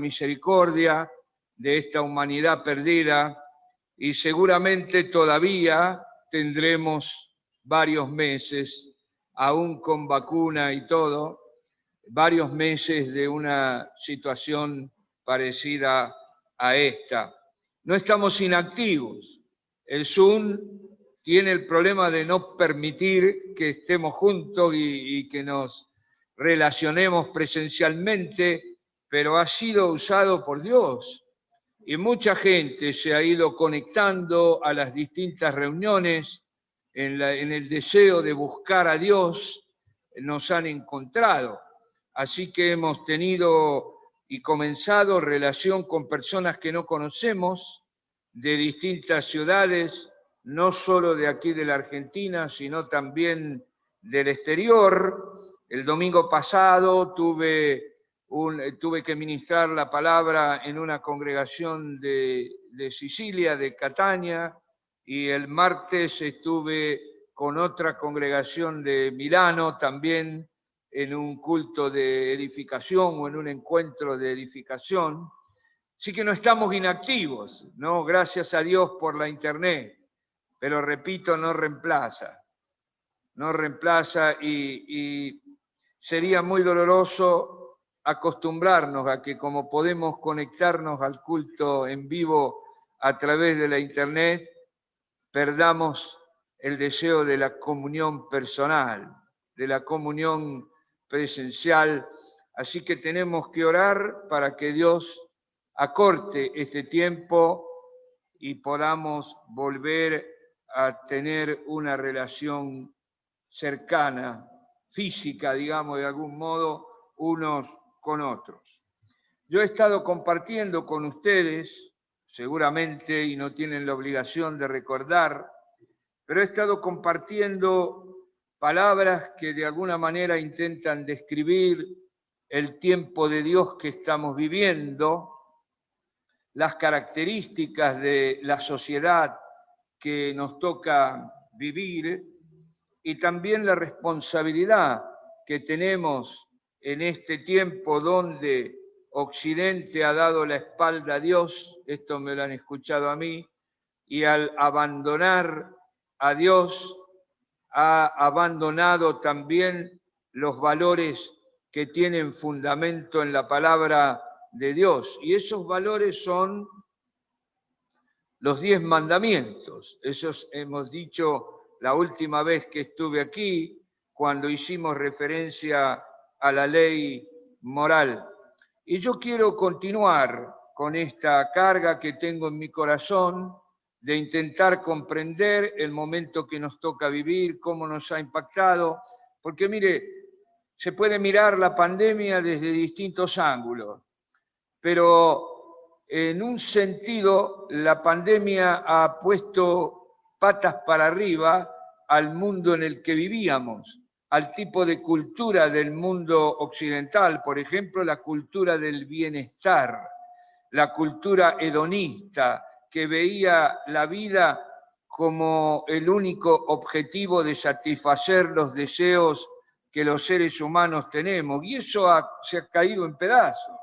misericordia de esta humanidad perdida, y seguramente todavía tendremos varios meses, aún con vacuna y todo, varios meses de una situación parecida a esta. No estamos inactivos. El Zoom tiene el problema de no permitir que estemos juntos y que nos relacionemos presencialmente, pero ha sido usado por Dios. Y mucha gente se ha ido conectando a las distintas reuniones en el deseo de buscar a Dios, nos han encontrado. Así que hemos tenido y comenzado relación con personas que no conocemos, de distintas ciudades, no solo de aquí de la Argentina, sino también del exterior. El domingo pasado tuve que ministrar la palabra en una congregación de Sicilia, de Catania, y el martes estuve con otra congregación de Milano, también en un culto de edificación o en un encuentro de edificación. Sí que no estamos inactivos, ¿no? Gracias a Dios por la internet, pero repito, no reemplaza y sería muy doloroso acostumbrarnos a que como podemos conectarnos al culto en vivo a través de la internet, perdamos el deseo de la comunión personal, de la comunión presencial. Así que tenemos que orar para que Dios acorte este tiempo y podamos volver a tener una relación cercana, física, digamos, de algún modo, unos con otros. Yo he estado compartiendo con ustedes, seguramente, y no tienen la obligación de recordar, pero he estado compartiendo palabras que de alguna manera intentan describir el tiempo de Dios que estamos viviendo, las características de la sociedad que nos toca vivir y también la responsabilidad que tenemos en este tiempo donde Occidente ha dado la espalda a Dios, esto me lo han escuchado a mí, y al abandonar a Dios ha abandonado también los valores que tienen fundamento en la palabra de Dios. Y esos valores son los 10 mandamientos. Esos hemos dicho la última vez que estuve aquí, cuando hicimos referencia a la ley moral. Y yo quiero continuar con esta carga que tengo en mi corazón de intentar comprender el momento que nos toca vivir, cómo nos ha impactado, porque mire, se puede mirar la pandemia desde distintos ángulos, pero en un sentido la pandemia ha puesto patas para arriba al mundo en el que vivíamos, al tipo de cultura del mundo occidental, por ejemplo, la cultura del bienestar, la cultura hedonista, que veía la vida como el único objetivo de satisfacer los deseos que los seres humanos tenemos. Y eso se ha caído en pedazos.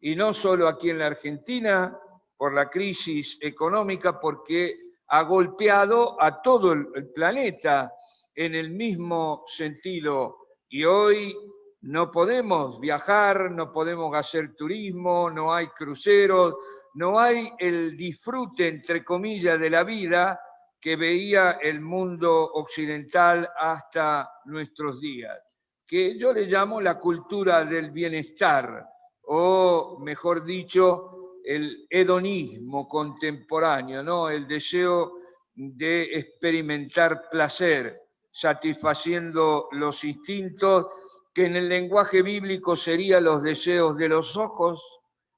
Y no solo aquí en la Argentina, por la crisis económica, porque ha golpeado a todo el planeta en el mismo sentido. Y hoy no podemos viajar, no podemos hacer turismo, no hay cruceros, no hay el disfrute, entre comillas, de la vida que veía el mundo occidental hasta nuestros días, que yo le llamo la cultura del bienestar, o mejor dicho, el hedonismo contemporáneo, ¿no? El deseo de experimentar placer, satisfaciendo los instintos que en el lenguaje bíblico serían los deseos de los ojos,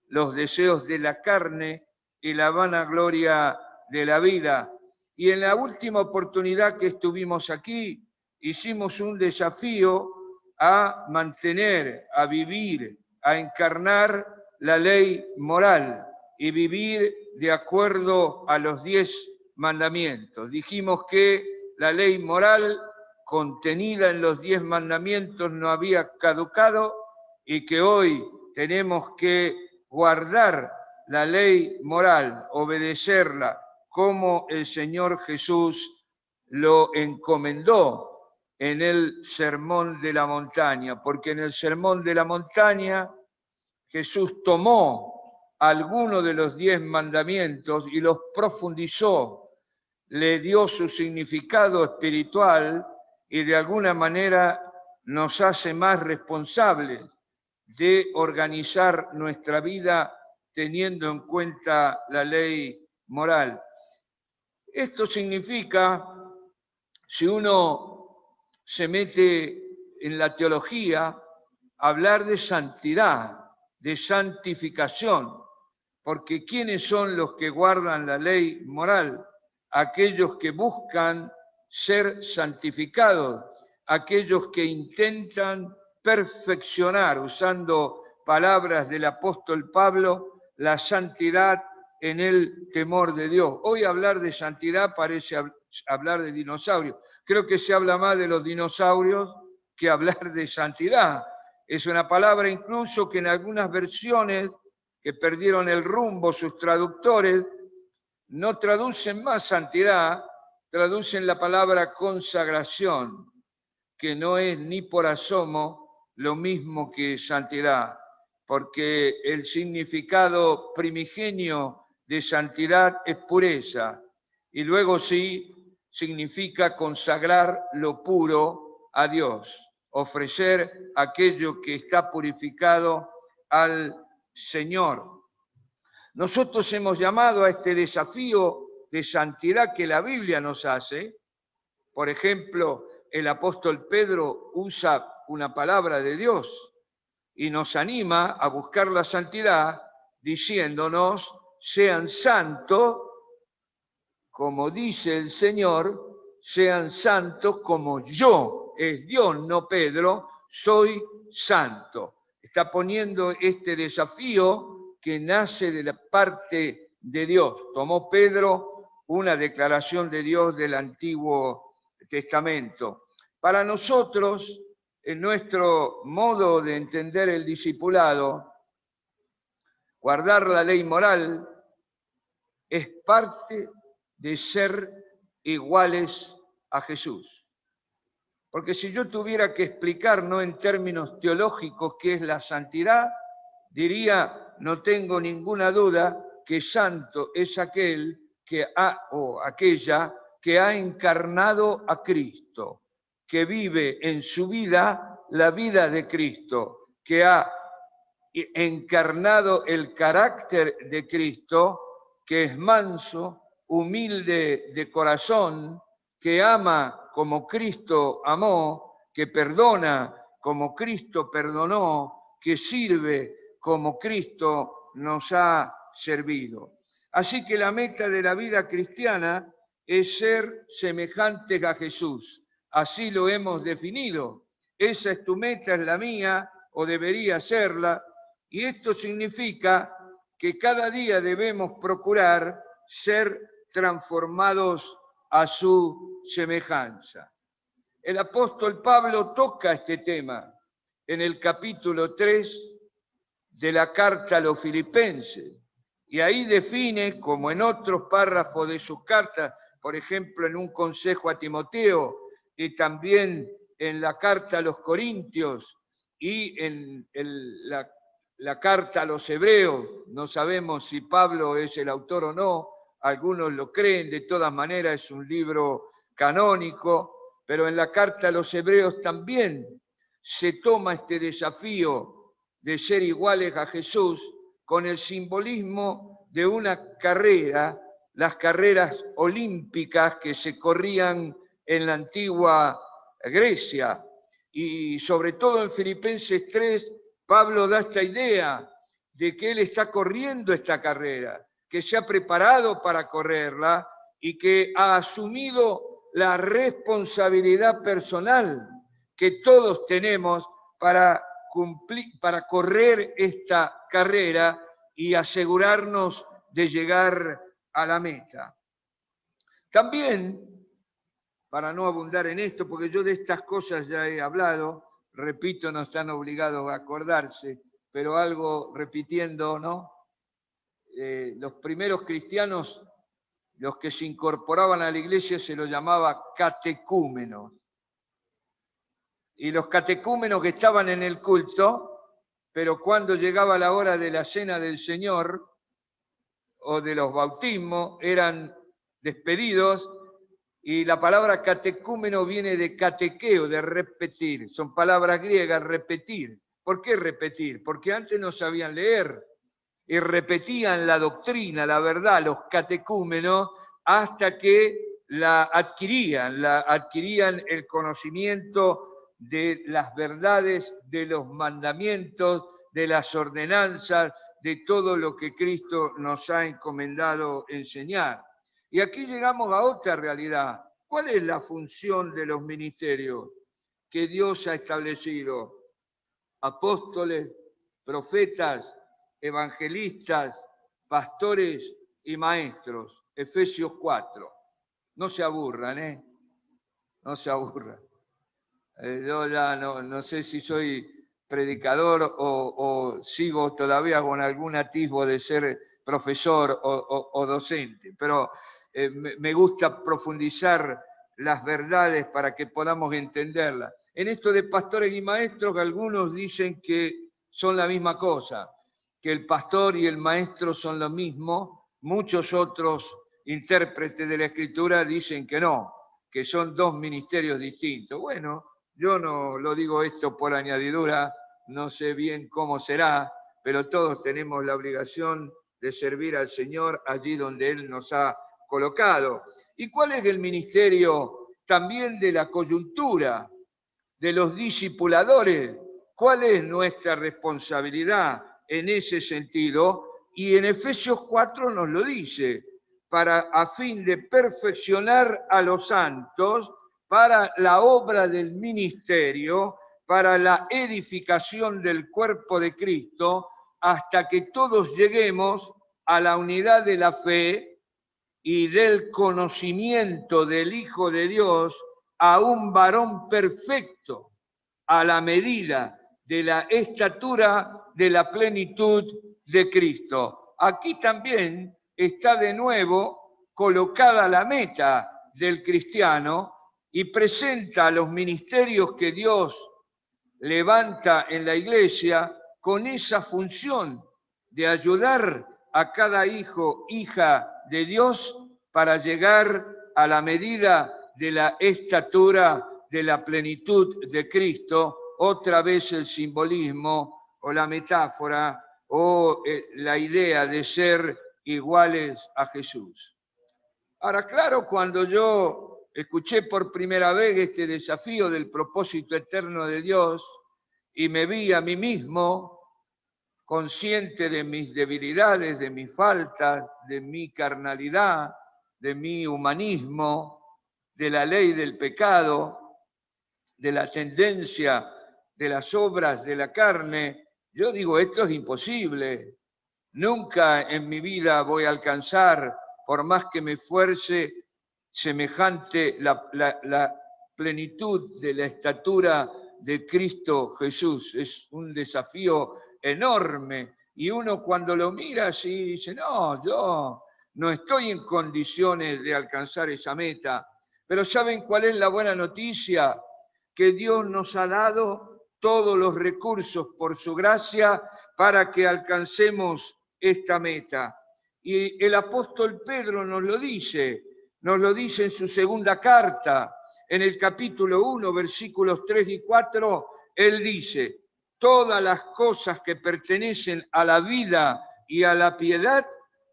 los deseos de la carne y la vanagloria de la vida. Y en la última oportunidad que estuvimos aquí, hicimos un desafío a mantener, a vivir, a encarnar la ley moral y vivir de acuerdo a los 10 mandamientos. Dijimos que la ley moral contenida en los 10 mandamientos no había caducado y que hoy tenemos que guardar la ley moral, obedecerla, como el Señor Jesús lo encomendó en el Sermón de la Montaña, porque en el Sermón de la Montaña Jesús tomó algunos de los 10 mandamientos y los profundizó, le dio su significado espiritual y de alguna manera nos hace más responsables de organizar nuestra vida teniendo en cuenta la ley moral. Esto significa, si uno se mete en la teología, hablar de santidad, de santificación, porque ¿quiénes son los que guardan la ley moral? Aquellos que buscan ser santificados, aquellos que intentan perfeccionar, usando palabras del apóstol Pablo, la santidad en el temor de Dios. Hoy hablar de santidad parece hablar de dinosaurios. Creo que se habla más de los dinosaurios que hablar de santidad. Es una palabra incluso que en algunas versiones que perdieron el rumbo sus traductores, no traducen más santidad, traducen la palabra consagración, que no es ni por asomo lo mismo que santidad, porque el significado primigenio de santidad es pureza, y luego sí significa consagrar lo puro a Dios, ofrecer aquello que está purificado al Señor. Nosotros hemos llamado a este desafío de santidad que la Biblia nos hace. Por ejemplo, el apóstol Pedro usa una palabra de Dios y nos anima a buscar la santidad diciéndonos, sean santos, como dice el Señor, sean santos como yo, es Dios, no Pedro, soy santo. Está poniendo este desafío que nace de la parte de Dios. Tomó Pedro una declaración de Dios del Antiguo Testamento. Para nosotros, en nuestro modo de entender el discipulado, guardar la ley moral es parte de ser iguales a Jesús. Porque si yo tuviera que explicar, no en términos teológicos, qué es la santidad, diría, no tengo ninguna duda que santo es aquel que o aquella que ha encarnado a Cristo, que vive en su vida la vida de Cristo, que ha encarnado el carácter de Cristo, que es manso, humilde de corazón, que ama como Cristo amó, que perdona como Cristo perdonó, que sirve como Cristo nos ha servido. Así que la meta de la vida cristiana es ser semejantes a Jesús. Así lo hemos definido. Esa es tu meta, es la mía, o debería serla. Y esto significa que cada día debemos procurar ser transformados a su semejanza. El apóstol Pablo toca este tema en el capítulo 3 de la carta a los Filipenses, y ahí define, como en otros párrafos de sus cartas, por ejemplo, en un consejo a Timoteo, y también en la carta a los Corintios, y en la carta a los Hebreos, no sabemos si Pablo es el autor o no, algunos lo creen, de todas maneras es un libro canónico, pero en la carta a los Hebreos también se toma este desafío de ser iguales a Jesús con el simbolismo de una carrera, las carreras olímpicas que se corrían en la antigua Grecia. Y sobre todo en Filipenses 3, Pablo da esta idea de que él está corriendo esta carrera, que se ha preparado para correrla y que ha asumido la responsabilidad personal que todos tenemos para correr esta carrera y asegurarnos de llegar a la meta. También, para no abundar en esto, porque yo de estas cosas ya he hablado, repito, no están obligados a acordarse, pero algo repitiendo, ¿no? Los primeros cristianos, los que se incorporaban a la iglesia, se los llamaba catecúmenos. Y los catecúmenos que estaban en el culto, pero cuando llegaba la hora de la cena del Señor o de los bautismos, eran despedidos, y la palabra catecúmeno viene de catequeo, de repetir. Son palabras griegas, repetir. ¿Por qué repetir? Porque antes no sabían leer y repetían la doctrina, la verdad, los catecúmenos, hasta que la adquirían el conocimiento de las verdades, de los mandamientos, de las ordenanzas, de todo lo que Cristo nos ha encomendado enseñar. Y aquí llegamos a otra realidad. ¿Cuál es la función de los ministerios que Dios ha establecido? Apóstoles, profetas, evangelistas, pastores y maestros. Efesios 4. No se aburran, ¿eh? No se aburran. Yo ya no sé si soy predicador o sigo todavía con algún atisbo de ser profesor o docente, pero me gusta profundizar las verdades para que podamos entenderlas. En esto de pastores y maestros, algunos dicen que son la misma cosa, que el pastor y el maestro son lo mismo. Muchos otros intérpretes de la Escritura dicen que no, que son dos ministerios distintos. Bueno, yo no lo digo esto por añadidura, no sé bien cómo será, pero todos tenemos la obligación de servir al Señor allí donde Él nos ha colocado. ¿Y cuál es el ministerio también de la coyuntura, de los discipuladores? ¿Cuál es nuestra responsabilidad en ese sentido? Y en Efesios 4 nos lo dice, a fin de perfeccionar a los santos, para la obra del ministerio, para la edificación del cuerpo de Cristo, hasta que todos lleguemos a la unidad de la fe y del conocimiento del Hijo de Dios, a un varón perfecto, a la medida de la estatura de la plenitud de Cristo. Aquí también está de nuevo colocada la meta del cristiano y presenta a los ministerios que Dios levanta en la iglesia con esa función de ayudar a cada hijo, hija de Dios para llegar a la medida de la estatura de la plenitud de Cristo. Otra vez el simbolismo o la metáfora o la idea de ser iguales a Jesús. Ahora, claro, cuando yo escuché por primera vez este desafío del propósito eterno de Dios y me vi a mí mismo consciente de mis debilidades, de mis faltas, de mi carnalidad, de mi humanismo, de la ley del pecado, de la tendencia de las obras de la carne, yo digo, esto es imposible. Nunca en mi vida voy a alcanzar, por más que me esfuerce, semejante la plenitud de la estatura de Cristo Jesús. Es un desafío enorme. Y uno cuando lo mira así dice, no, yo no estoy en condiciones de alcanzar esa meta. Pero ¿saben cuál es la buena noticia? Que Dios nos ha dado todos los recursos por su gracia para que alcancemos esta meta. Y el apóstol Pedro nos lo dice en su segunda carta, en el capítulo 1, versículos 3 y 4, él dice, todas las cosas que pertenecen a la vida y a la piedad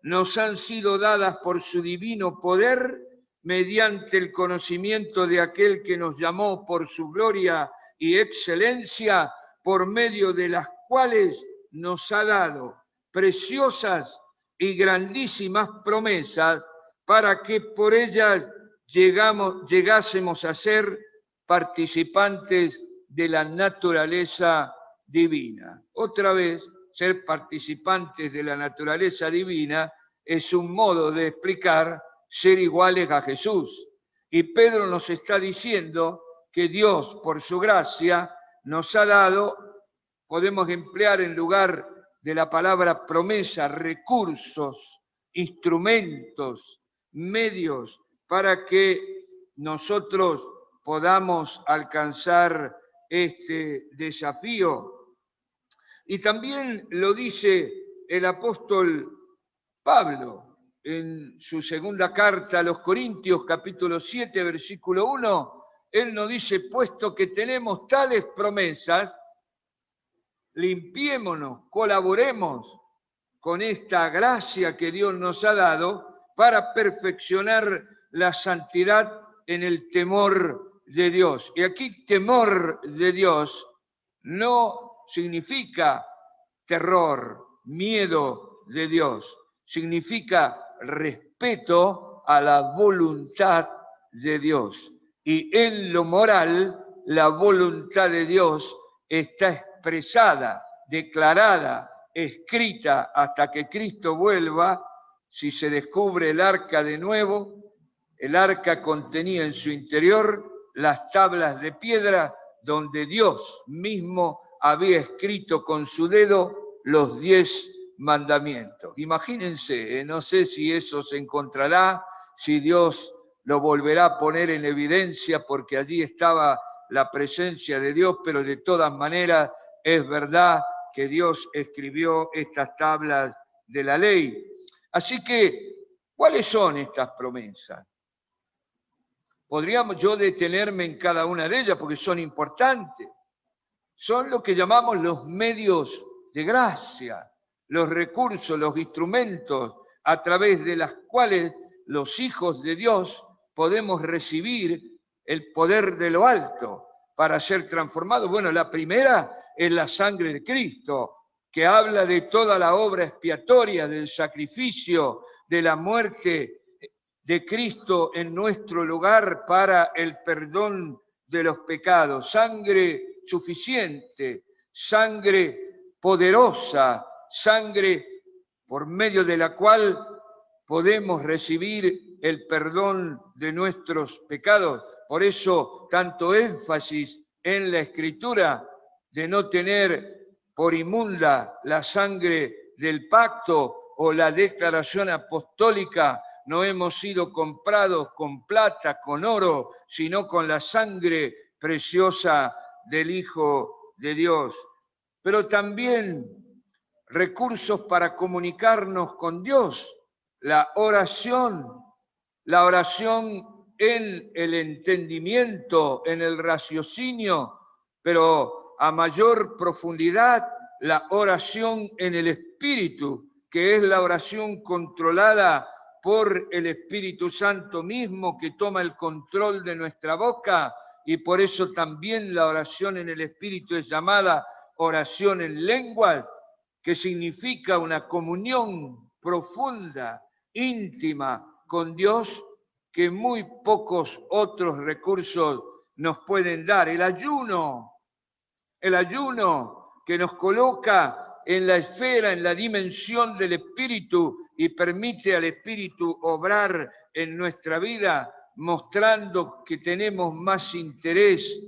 nos han sido dadas por su divino poder mediante el conocimiento de aquel que nos llamó por su gloria y excelencia, por medio de las cuales nos ha dado preciosas y grandísimas promesas, para que por ellas llegásemos a ser participantes de la naturaleza divina. Otra vez, ser participantes de la naturaleza divina es un modo de explicar ser iguales a Jesús. Y Pedro nos está diciendo que Dios, por su gracia, nos ha dado podemos emplear en lugar de la palabra promesa recursos, instrumentos, medios para que nosotros podamos alcanzar este desafío. Y también lo dice el apóstol Pablo en su segunda carta a los Corintios, capítulo 7, versículo 1, él nos dice, puesto que tenemos tales promesas, limpiémonos, colaboremos con esta gracia que Dios nos ha dado para perfeccionar la santidad en el temor de Dios. Y aquí temor de Dios no significa terror, miedo de Dios, significa respeto a la voluntad de Dios. Y en lo moral, la voluntad de Dios está expresada, declarada, escrita hasta que Cristo vuelva. Si se descubre el arca de nuevo, el arca contenía en su interior las tablas de piedra donde Dios mismo había escrito con su dedo los 10 mandamientos. Imagínense, no sé si eso se encontrará, si Dios lo volverá a poner en evidencia, porque allí estaba la presencia de Dios, pero de todas maneras es verdad que Dios escribió estas tablas de la ley. Así que, ¿cuáles son estas promesas? Podríamos yo detenerme en cada una de ellas porque son importantes. Son lo que llamamos los medios de gracia, los recursos, los instrumentos a través de los cuales los hijos de Dios podemos recibir el poder de lo alto para ser transformados. Bueno, la primera es la sangre de Cristo, que habla de toda la obra expiatoria, del sacrificio, de la muerte de Cristo en nuestro lugar para el perdón de los pecados. Sangre suficiente, sangre poderosa, sangre por medio de la cual podemos recibir el perdón de nuestros pecados. Por eso, tanto énfasis en la Escritura de no tener por inmunda la sangre del pacto o la declaración apostólica. No hemos sido comprados con plata, con oro, sino con la sangre preciosa del Hijo de Dios. Pero también recursos para comunicarnos con Dios, la oración en el entendimiento, en el raciocinio, pero a mayor profundidad, la oración en el Espíritu, que es la oración controlada por el Espíritu Santo mismo, que toma el control de nuestra boca, y por eso también la oración en el Espíritu es llamada oración en lenguas, que significa una comunión profunda, íntima con Dios, que muy pocos otros recursos nos pueden dar. El ayuno que nos coloca en la esfera, en la dimensión del Espíritu y permite al Espíritu obrar en nuestra vida, mostrando que tenemos más interés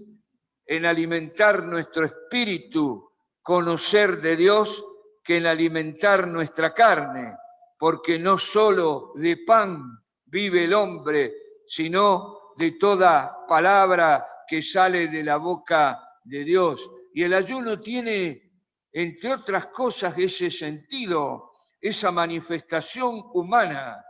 en alimentar nuestro espíritu, conocer de Dios, que en alimentar nuestra carne, porque no solo de pan vive el hombre, sino de toda palabra que sale de la boca de Dios. Y el ayuno tiene, entre otras cosas, ese sentido, esa manifestación humana.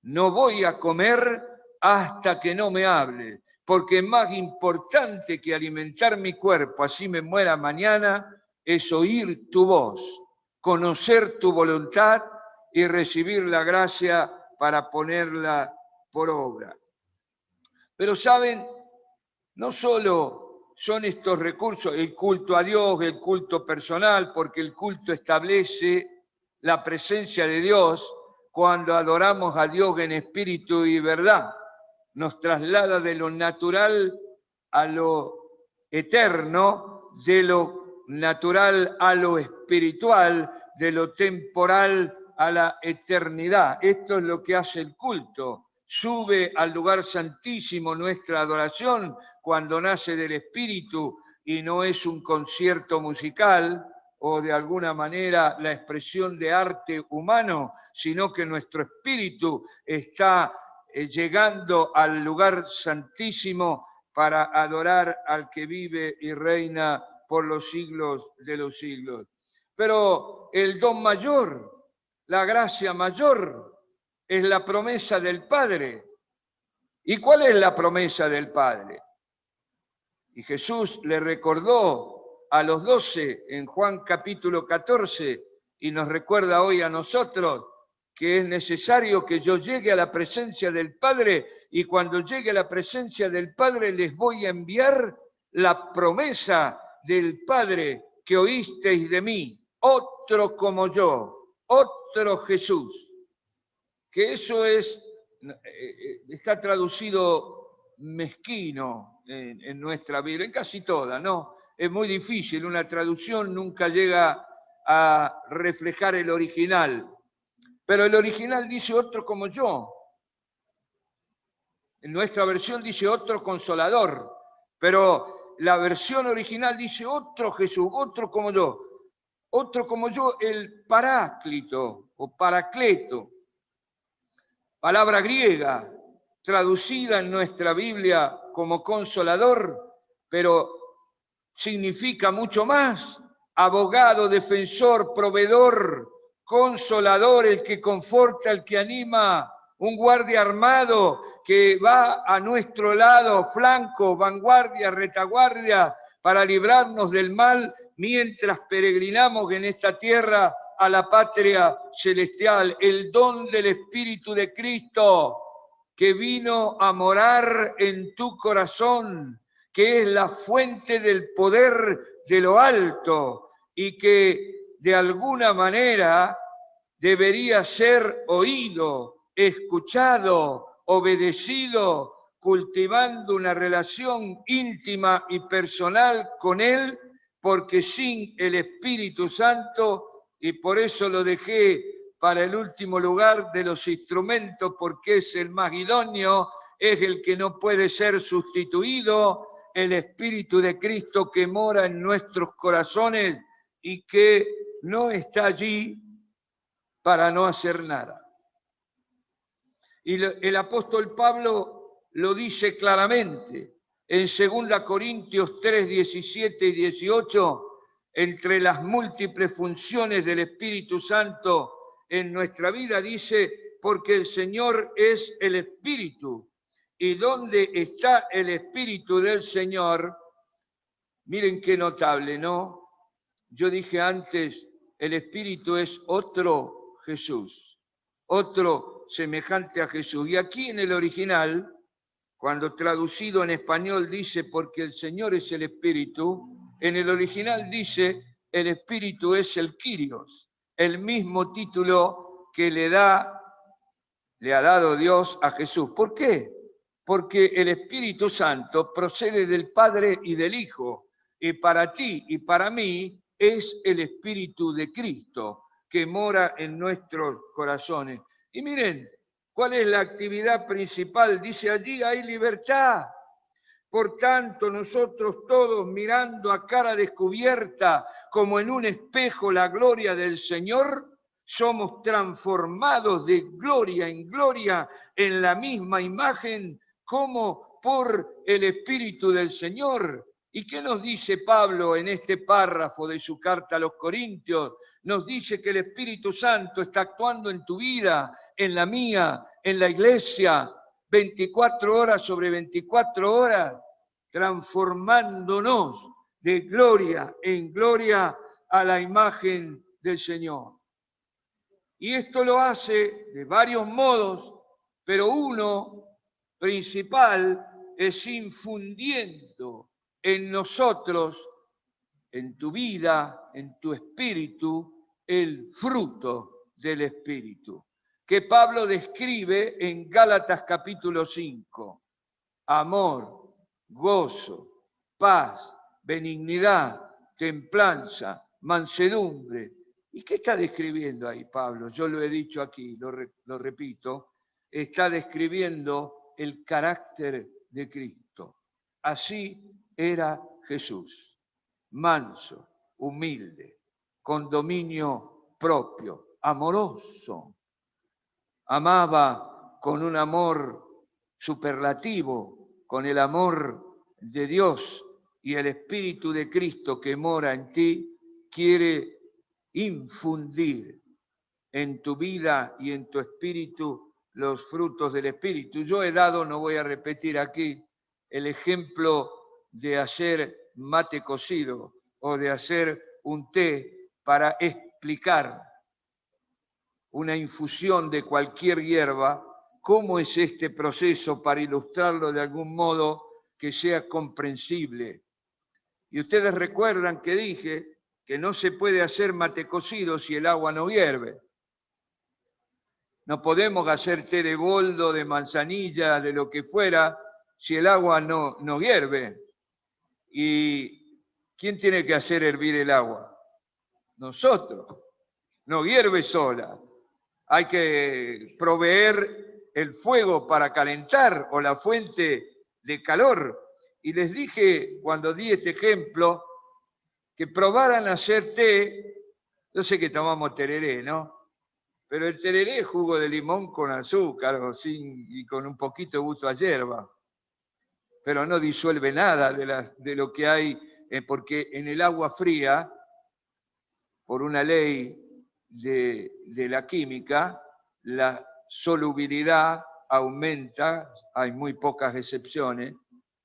No voy a comer hasta que no me hable, porque es más importante que alimentar mi cuerpo, así me muera mañana, es oír tu voz, conocer tu voluntad y recibir la gracia para ponerla por obra. Pero saben, no solo son estos recursos, el culto a Dios, el culto personal, porque el culto establece la presencia de Dios cuando adoramos a Dios en espíritu y verdad. Nos traslada de lo natural a lo eterno, de lo natural a lo espiritual, de lo temporal a la eternidad. Esto es lo que hace el culto. Sube al lugar santísimo nuestra adoración cuando nace del Espíritu y no es un concierto musical, o de alguna manera la expresión de arte humano, sino que nuestro espíritu está llegando al lugar santísimo para adorar al que vive y reina por los siglos de los siglos. Pero el don mayor, la gracia mayor, es la promesa del Padre. ¿Y cuál es la promesa del Padre? Y Jesús le recordó a los 12 en Juan capítulo 14 y nos recuerda hoy a nosotros que es necesario que yo llegue a la presencia del Padre y cuando llegue a la presencia del Padre les voy a enviar la promesa del Padre que oísteis de mí, otro como yo, otro Jesús. Que eso está traducido mezquino en nuestra Biblia, en casi todas, ¿no? Es muy difícil, una traducción nunca llega a reflejar el original, pero el original dice otro como yo. En nuestra versión dice otro consolador, pero la versión original dice otro Jesús, otro como yo. Otro como yo, el Paráclito o Paracleto. Palabra griega, traducida en nuestra Biblia como consolador, pero significa mucho más. Abogado, defensor, proveedor, consolador, el que conforta, el que anima, un guardia armado que va a nuestro lado, flanco, vanguardia, retaguardia, para librarnos del mal mientras peregrinamos en esta tierra a la patria celestial, el don del Espíritu de Cristo que vino a morar en tu corazón, que es la fuente del poder de lo alto y que de alguna manera debería ser oído, escuchado, obedecido, cultivando una relación íntima y personal con Él, porque sin el Espíritu Santo, y por eso lo dejé para el último lugar de los instrumentos, porque es el más idóneo, es el que no puede ser sustituido, el Espíritu de Cristo que mora en nuestros corazones y que no está allí para no hacer nada. Y el apóstol Pablo lo dice claramente en 2 Corintios 3, 17 y 18, entre las múltiples funciones del Espíritu Santo en nuestra vida, dice, porque el Señor es el Espíritu. Y donde está el Espíritu del Señor, miren qué notable, ¿no? Yo dije antes, el Espíritu es otro Jesús, otro semejante a Jesús. Y aquí en el original, cuando traducido en español dice, porque el Señor es el Espíritu, en el original dice, el Espíritu es el Kyrios, el mismo título que le ha dado Dios a Jesús. ¿Por qué? Porque el Espíritu Santo procede del Padre y del Hijo, y para ti y para mí es el Espíritu de Cristo que mora en nuestros corazones. Y miren, ¿cuál es la actividad principal? Dice, allí hay libertad. Por tanto, nosotros todos mirando a cara descubierta, como en un espejo, la gloria del Señor, somos transformados de gloria en gloria en la misma imagen como por el Espíritu del Señor. ¿Y qué nos dice Pablo en este párrafo de su carta a los Corintios? Nos dice que el Espíritu Santo está actuando en tu vida, en la mía, en la iglesia, 24 horas sobre 24 horas, transformándonos de gloria en gloria a la imagen del Señor. Y esto lo hace de varios modos, pero uno principal es infundiendo en nosotros, en tu vida, en tu espíritu, el fruto del Espíritu, que Pablo describe en Gálatas capítulo 5. Amor, gozo, paz, benignidad, templanza, mansedumbre. ¿Y qué está describiendo ahí Pablo? Yo lo he dicho aquí, lo repito, está describiendo el carácter de Cristo. Así era Jesús, manso, humilde, con dominio propio, amoroso. Amaba con un amor superlativo, con el amor de Dios, y el Espíritu de Cristo que mora en ti quiere infundir en tu vida y en tu espíritu los frutos del Espíritu. Yo he dado, no voy a repetir aquí, el ejemplo de hacer mate cocido o de hacer un té para explicar una infusión de cualquier hierba, cómo es este proceso para ilustrarlo de algún modo que sea comprensible. Y ustedes recuerdan que dije que no se puede hacer mate cocido si el agua no hierve. No podemos hacer té de boldo, de manzanilla, de lo que fuera, si el agua no hierve. ¿Y quién tiene que hacer hervir el agua? Nosotros. No hierve sola. Hay que proveer el fuego para calentar o la fuente de calor. Y les dije, cuando di este ejemplo, que probaran a hacer té. Yo sé que tomamos tereré, ¿no? Pero el tereré es jugo de limón con azúcar y con un poquito de gusto a hierba. Pero no disuelve nada de lo que hay, porque en el agua fría, por una ley de la química, la solubilidad aumenta, hay muy pocas excepciones,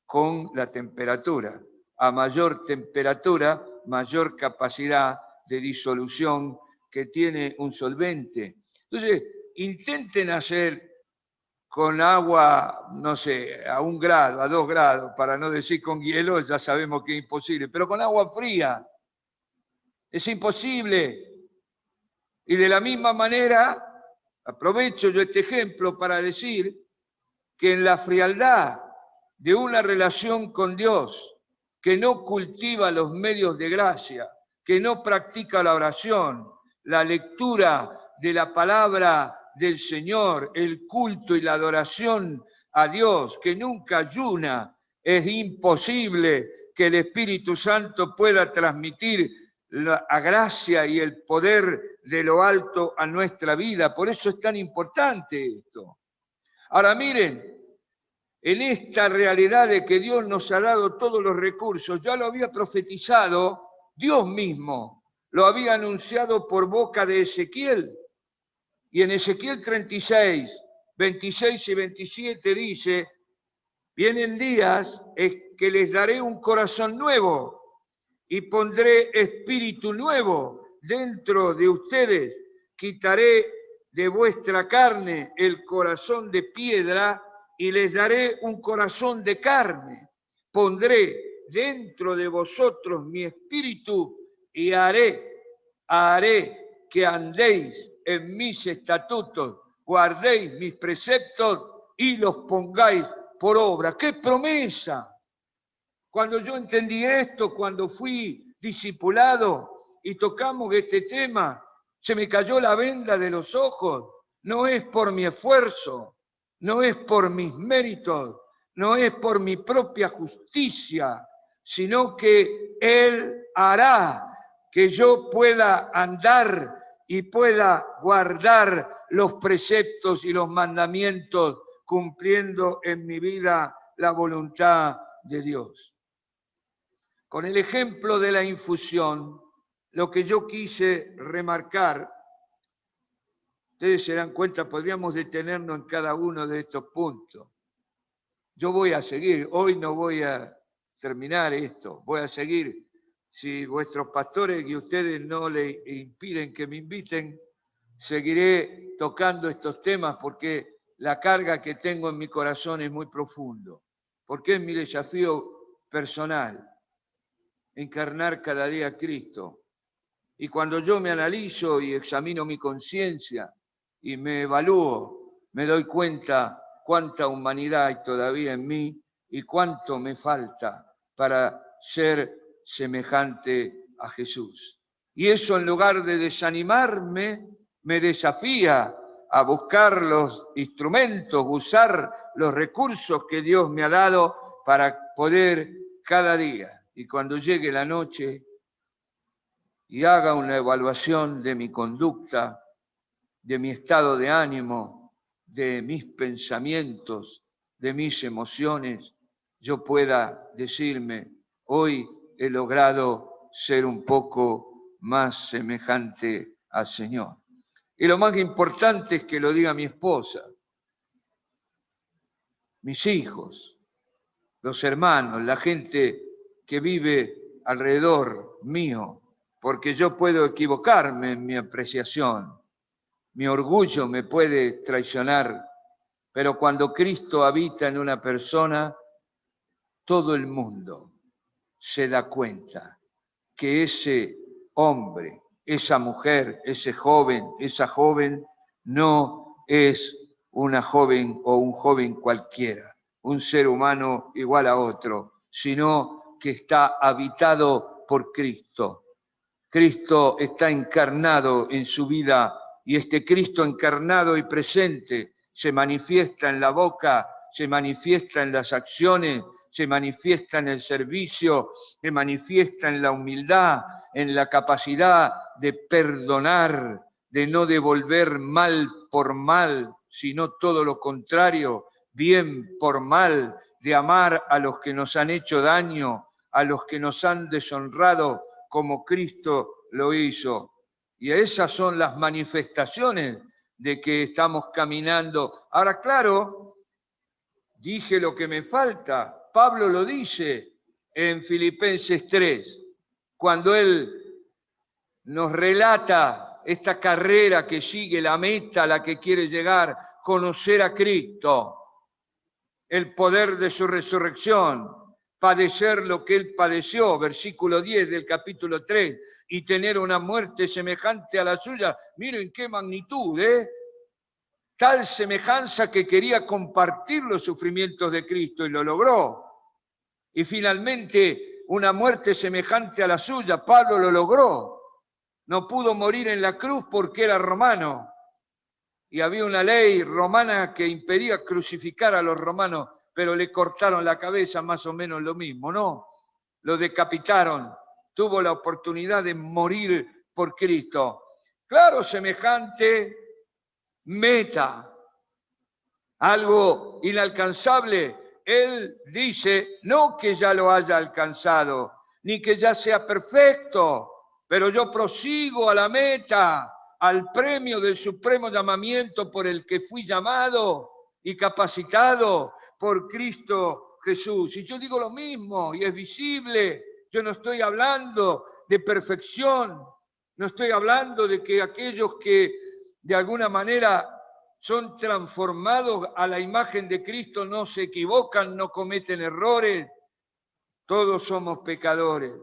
con la temperatura. A mayor temperatura, mayor capacidad de disolución que tiene un solvente. Entonces, intenten hacer con agua, no sé, a 1 grado, a 2 grados, para no decir con hielo, ya sabemos que es imposible, pero con agua fría es imposible. Y de la misma manera, aprovecho yo este ejemplo para decir que en la frialdad de una relación con Dios, que no cultiva los medios de gracia, que no practica la oración, la lectura de la palabra del Señor, el culto y la adoración a Dios, que nunca ayuna, es imposible que el Espíritu Santo pueda transmitir la gracia y el poder de lo alto a nuestra vida. Por eso es tan importante esto. Ahora miren, en esta realidad de que Dios nos ha dado todos los recursos, ya lo había profetizado Dios mismo, lo había anunciado por boca de Ezequiel. Y en Ezequiel 36, 26 y 27 dice, vienen días en que les daré un corazón nuevo y pondré espíritu nuevo dentro de ustedes. Quitaré de vuestra carne el corazón de piedra y les daré un corazón de carne. Pondré dentro de vosotros mi espíritu y haré que andéis en mis estatutos, guardéis mis preceptos y los pongáis por obra. ¡Qué promesa! Cuando yo entendí esto, cuando fui discipulado y tocamos este tema, se me cayó la venda de los ojos. No es por mi esfuerzo, no es por mis méritos, no es por mi propia justicia, sino que Él hará que yo pueda andar y pueda guardar los preceptos y los mandamientos, cumpliendo en mi vida la voluntad de Dios. Con el ejemplo de la infusión, lo que yo quise remarcar, ustedes se dan cuenta, podríamos detenernos en cada uno de estos puntos. Yo voy a seguir, hoy no voy a terminar esto, voy a seguir. Si vuestros pastores y ustedes no le impiden que me inviten, seguiré tocando estos temas porque la carga que tengo en mi corazón es muy profundo, porque es mi desafío personal, encarnar cada día a Cristo. Y cuando yo me analizo y examino mi conciencia y me evalúo, me doy cuenta cuánta humanidad hay todavía en mí y cuánto me falta para ser semejante a Jesús. Y eso, en lugar de desanimarme, me desafía a buscar los instrumentos, usar los recursos que Dios me ha dado para poder cada día. Y cuando llegue la noche, y haga una evaluación de mi conducta, de mi estado de ánimo, de mis pensamientos, de mis emociones, yo pueda decirme, hoy he logrado ser un poco más semejante al Señor. Y lo más importante es que lo diga mi esposa, mis hijos, los hermanos, la gente que vive alrededor mío, porque yo puedo equivocarme en mi apreciación, mi orgullo me puede traicionar, pero cuando Cristo habita en una persona, todo el mundo se da cuenta que ese hombre, esa mujer, ese joven, esa joven, no es una joven o un joven cualquiera, un ser humano igual a otro, sino que está habitado por Cristo. Cristo está encarnado en su vida y este Cristo encarnado y presente se manifiesta en la boca, se manifiesta en las acciones, se manifiesta en el servicio, se manifiesta en la humildad, en la capacidad de perdonar, de no devolver mal por mal, sino todo lo contrario, bien por mal, de amar a los que nos han hecho daño, a los que nos han deshonrado, como Cristo lo hizo. Y esas son las manifestaciones de que estamos caminando. Ahora, claro, dije lo que me falta. Pablo lo dice en Filipenses 3, cuando él nos relata esta carrera que sigue, la meta a la que quiere llegar, conocer a Cristo, el poder de su resurrección, padecer lo que él padeció, versículo 10 del capítulo 3, y tener una muerte semejante a la suya. Miren qué magnitud, ¿eh? Tal semejanza que quería compartir los sufrimientos de Cristo y lo logró. Y finalmente una muerte semejante a la suya, Pablo lo logró. No pudo morir en la cruz porque era romano. Y había una ley romana que impedía crucificar a los romanos, pero le cortaron la cabeza, más o menos lo mismo, ¿no? Lo decapitaron, tuvo la oportunidad de morir por Cristo. Claro, semejante meta, algo inalcanzable. Él dice, no que ya lo haya alcanzado, ni que ya sea perfecto, pero yo prosigo a la meta, al premio del supremo llamamiento por el que fui llamado y capacitado por Cristo Jesús. Y yo digo lo mismo, y es visible. Yo no estoy hablando de perfección, no estoy hablando de que aquellos que de alguna manera son transformados a la imagen de Cristo no se equivocan, no cometen errores. Todos somos pecadores.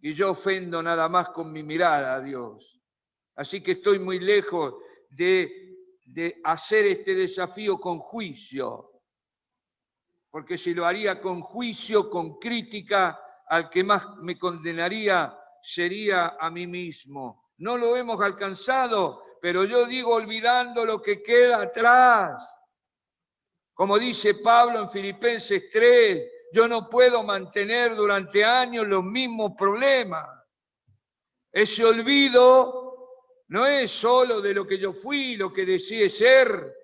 Y yo ofendo nada más con mi mirada a Dios. Así que estoy muy lejos de hacer este desafío con juicio. Porque si lo haría con juicio, con crítica, al que más me condenaría sería a mí mismo. No lo hemos alcanzado, pero yo digo olvidando lo que queda atrás. Como dice Pablo en Filipenses 3, yo no puedo mantener durante años los mismos problemas. Ese olvido no es solo de lo que yo fui, lo que deseé ser,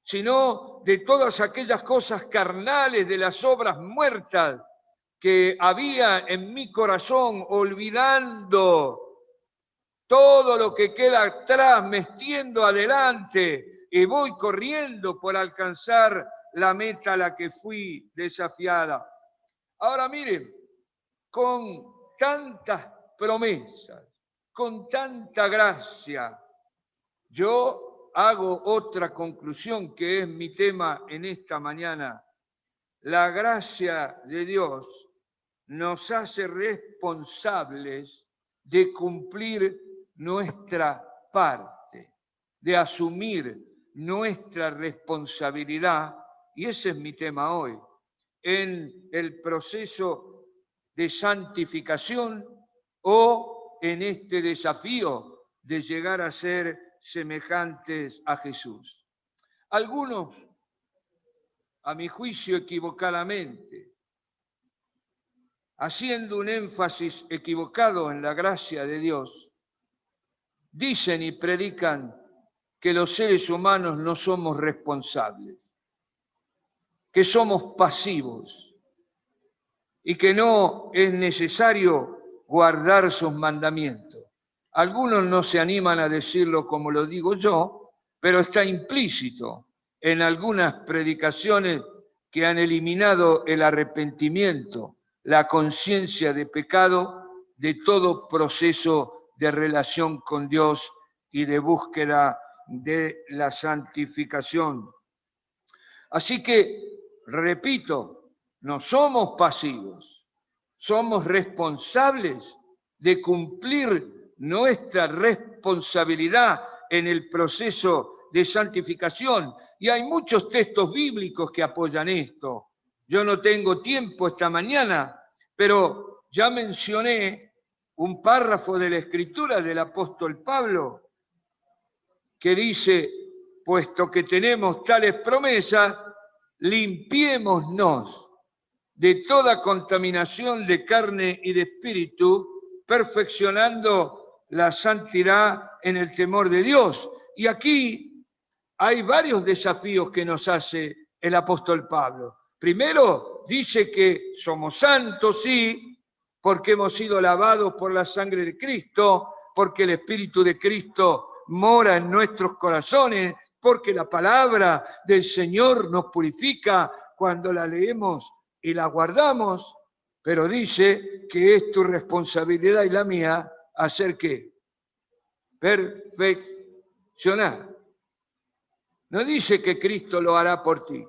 sino de todas aquellas cosas carnales, de las obras muertas que había en mi corazón, olvidando todo lo que queda atrás, me extiendo adelante y voy corriendo por alcanzar la meta a la que fui desafiada. Ahora miren, con tantas promesas, con tanta gracia, yo hago otra conclusión que es mi tema en esta mañana. La gracia de Dios nos hace responsables de cumplir nuestra parte, de asumir nuestra responsabilidad, y ese es mi tema hoy, en el proceso de santificación o en este desafío de llegar a ser semejantes a Jesús. Algunos, a mi juicio equivocadamente, haciendo un énfasis equivocado en la gracia de Dios, dicen y predican que los seres humanos no somos responsables, que somos pasivos y que no es necesario guardar sus mandamientos. Algunos no se animan a decirlo como lo digo yo, pero está implícito en algunas predicaciones que han eliminado el arrepentimiento, la conciencia de pecado de todo proceso de relación con Dios y de búsqueda de la santificación. Así que, repito, no somos pasivos, somos responsables de cumplir nuestra responsabilidad en el proceso de santificación. Y hay muchos textos bíblicos que apoyan esto. Yo no tengo tiempo esta mañana, pero ya mencioné un párrafo de la Escritura del apóstol Pablo que dice, puesto que tenemos tales promesas, limpiémonos de toda contaminación de carne y de espíritu, perfeccionando la santidad en el temor de Dios. Y aquí hay varios desafíos que nos hace el apóstol Pablo. Primero, dice que somos santos, sí, porque hemos sido lavados por la sangre de Cristo, porque el Espíritu de Cristo mora en nuestros corazones, porque la palabra del Señor nos purifica cuando la leemos y la guardamos, pero dice que es tu responsabilidad y la mía hacer ¿qué? Perfeccionar. No dice que Cristo lo hará por ti,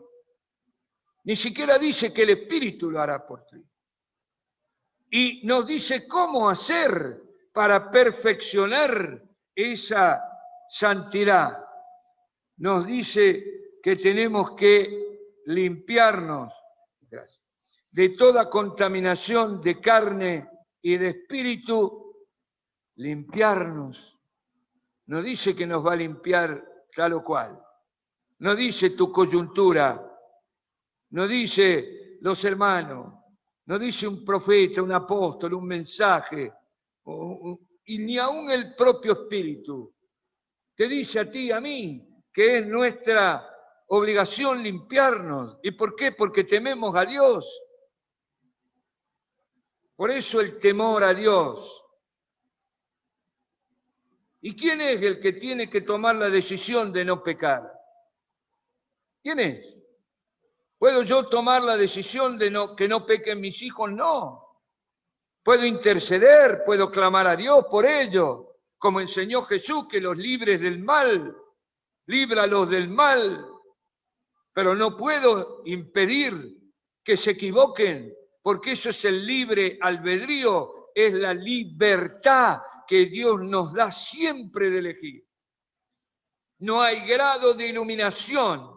ni siquiera dice que el Espíritu lo hará por ti. Y nos dice cómo hacer para perfeccionar esa santidad. Nos dice que tenemos que limpiarnos de toda contaminación de carne y de espíritu, limpiarnos. No dice que nos va a limpiar tal o cual. No dice tu coyuntura. No dice los hermanos. No dice un profeta, un apóstol, un mensaje. Y ni aún el propio Espíritu. Te dice a ti y a mí que es nuestra obligación limpiarnos. ¿Y por qué? Porque tememos a Dios. Por eso el temor a Dios. ¿Y quién es el que tiene que tomar la decisión de no pecar? ¿Quién es? ¿Puedo yo tomar la decisión de que no pequen mis hijos? No. Puedo interceder, puedo clamar a Dios por ello, como enseñó Jesús, que los libres del mal, líbralos del mal, pero no puedo impedir que se equivoquen, porque eso es el libre albedrío, es la libertad que Dios nos da siempre de elegir. No hay grado de iluminación,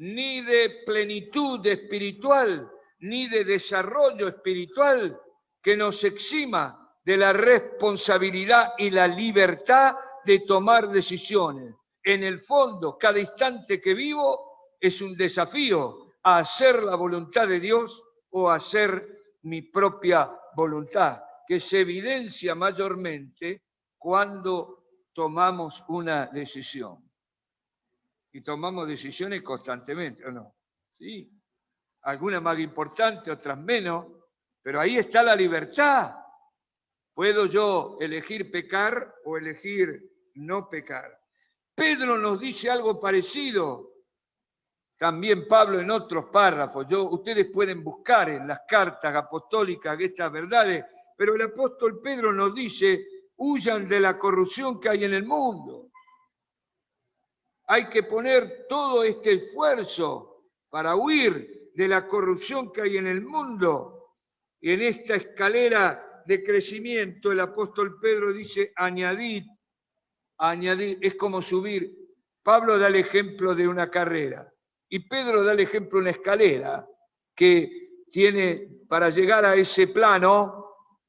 ni de plenitud espiritual, ni de desarrollo espiritual que nos exima de la responsabilidad y la libertad de tomar decisiones. En el fondo, cada instante que vivo es un desafío a hacer la voluntad de Dios o a hacer mi propia voluntad, que se evidencia mayormente cuando tomamos una decisión. Y tomamos decisiones constantemente, ¿o no? Sí. Algunas más importantes, otras menos, pero ahí está la libertad. ¿Puedo yo elegir pecar o elegir no pecar? Pedro nos dice algo parecido. También Pablo en otros párrafos. Ustedes pueden buscar en las cartas apostólicas estas verdades, pero el apóstol Pedro nos dice, huyan de la corrupción que hay en el mundo. Hay que poner todo este esfuerzo para huir de la corrupción que hay en el mundo. Y en esta escalera de crecimiento, el apóstol Pedro dice, añadid, es como subir. Pablo da el ejemplo de una carrera y Pedro da el ejemplo de una escalera que tiene, para llegar a ese plano